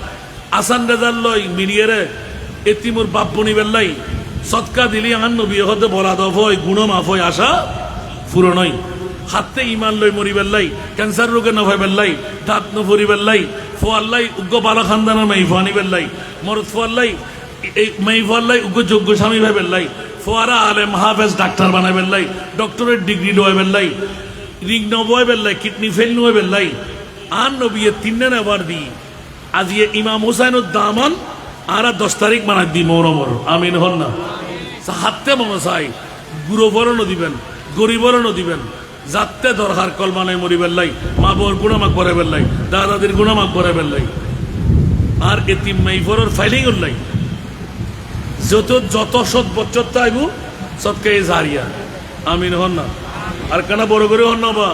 আসান রেজাল লই মিলিয়ে এতিমুর বাপ বনি বেল্লাই সৎকা দিলি আন নবী হতে বলা দফ হয় গুণ মাফ হয় আশা পুরো নয় হাতে ইমান লই মরি বেল্লাই ক্যান্সার রোগে নভাই বেল্লাই দাঁত নফরি বেল্লাই ফোয়াল্লাই উগ্র বালা খানদানা মেইফানি বেল্লাই মরদ ফোয়াল্লাই এই মেইফাল্লাই উগ্র যোগ্য স্বামী ভাই বেল্লাই ফোয়ারা আলেম হাফেজ ডাক্তার বানাই বেল্লাই ডক্টরেট ডিগ্রি লয় বেল্লাই রিং নবয় বেল্লাই কিডনি ফেল নয় বেল্লাই আর নবিয়ে 3 দিন এবার দি আজ ইমাম হুসাইনুর দামান আর 10 তারিখ মানাক দি মৌরমর আমিন হন না হাতে মনে চাই গুরু বরণ দিবেন গরিবরণ দিবেন যাতে দরকার কলমানায় মরি বেল্লাই মা বোর গুণামাক পরে বেল্লাই দাদাদের গুণামাক পরে বেল্লাই আর এতিম মাইফরের ফাইলিং উল্লাই যত সৎ বছর তাইব সৎকে জারিয়া আমিন হন না আর কেনা বড় করে হন না বা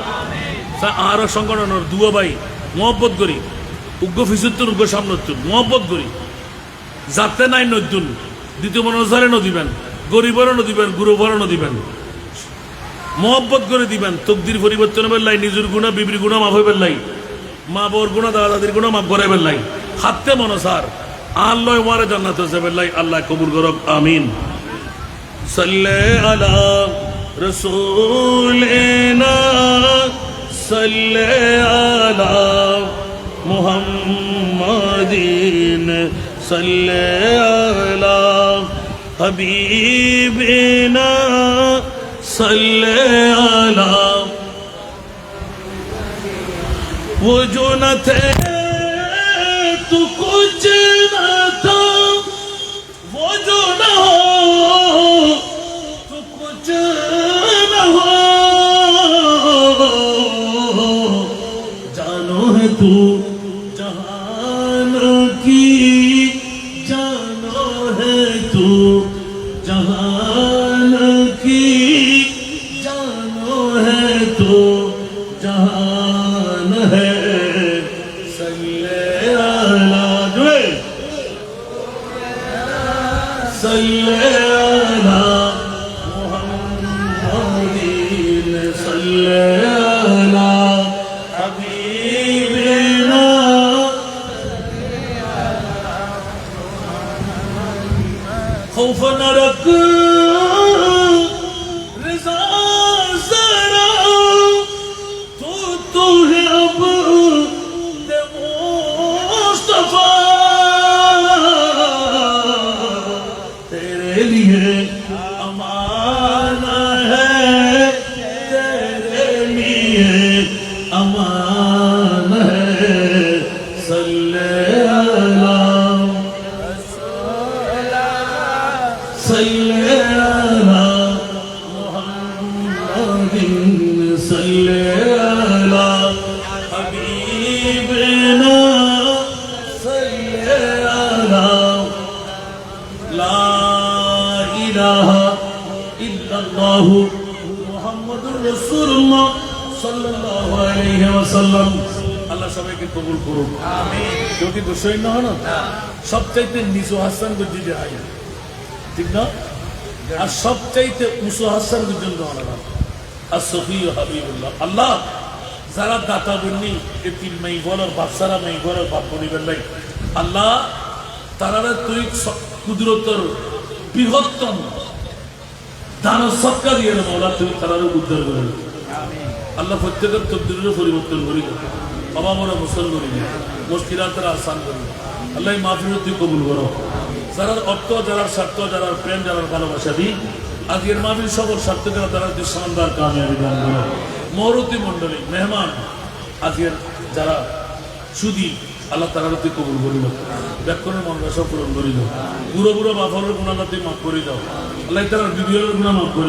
আর সংগঠনের দুয়া ভাই মহব্বত করি উগ্র ফিসুত্তুন উগ্র সামনতুন মহব্বত করি যাতে নাই নতুন দ্বিতীয় মনোজারে নদিবেন গরিবরও নদিবেন গুরুবরও নদিবেন মহব্বত করে দিবেন তকদির পরিবর্তন বেল্লাই নিজের গুণা বিবির গুণা মাফ হইবেন লাই মা বোর গুণা দাদা দাদির গুণা মাফ করে বেল্লাই হাতে মনসার আল্লাহ ওয়ারে জান্নাত হইছে বেল্লাই আল্লাহ কবুল করক আমিন সাল্লাল্লাহু আলা রাসূলিনা সাল্লাল্লাহু আলা মুহাম্মাদিন সাল্লাল্লাহু আলা হাবিবিনা সাল্লাল্লাহু वो जो न थे तो कुछ न था वो जो न हो तो कुछ न हो जानो है तू जहान की जानो है तू जहान की जानो है तू जहान है खौफ न रख रज़ा ज़रा तो है अब दे मुस्तफ़ा तेरे लिए अमाना है तेरे लिए अमाना है सल्लल्लाहु मुहम्मदिन सल्लल्लाहु हबीब ইলাহা ইল্লাল্লাহু মুহাম্মাদুর রাসূলুল্লাহ সাল্লাল্লাহু আলাইহি ওয়াসাল্লাম। আল্লাহ সবাইকে কবুল করুক, আমিন। কেউ কি দোষই না হলো? সবচাইতে নিচু হাসান গজি যায়, ঠিক না? আর সবচাইতে উঁচু হাসান পর্যন্ত আর সফি হাবিবুল্লাহ। আল্লাহ যারা দাতা বন্যি এতিম মাই বলার বাচ্চারা মাই বলার বাপ বনিবেন নাই, আল্লাহ তারা তুই কুদরতর বৃহত্তম দান সৎকার দিয়ে মৌলা তুমি তারা উদ্ধার করে। আল্লাহ প্রত্যেকের তকদিরের পরিবর্তন করি, বাবা মোরা মুসল করি, মুশকিলাত তারা আসান করি। আল্লাহ মাহফিল তুই কবুল করো। যারা অর্থ, যারা স্বার্থ, যারা প্রেম, যারা ভালোবাসা দিই আজকের মাহফিল সকল স্বার্থ যারা তারা তুই শানদার কামিয়াবি দান করো। মহরতি মন্ডলী মেহমান আজকের যারা সুদী আল্লাহ তারা তুই কবুল করিল, ব্যাকরণের মনবাসা পূরণ করিল, বুড়ো বুড়ো বাফরের গুণাল্লাহ তুই মাফ করে দাও। আল্লাহ তারা বিবিএর গুণা মাফ করে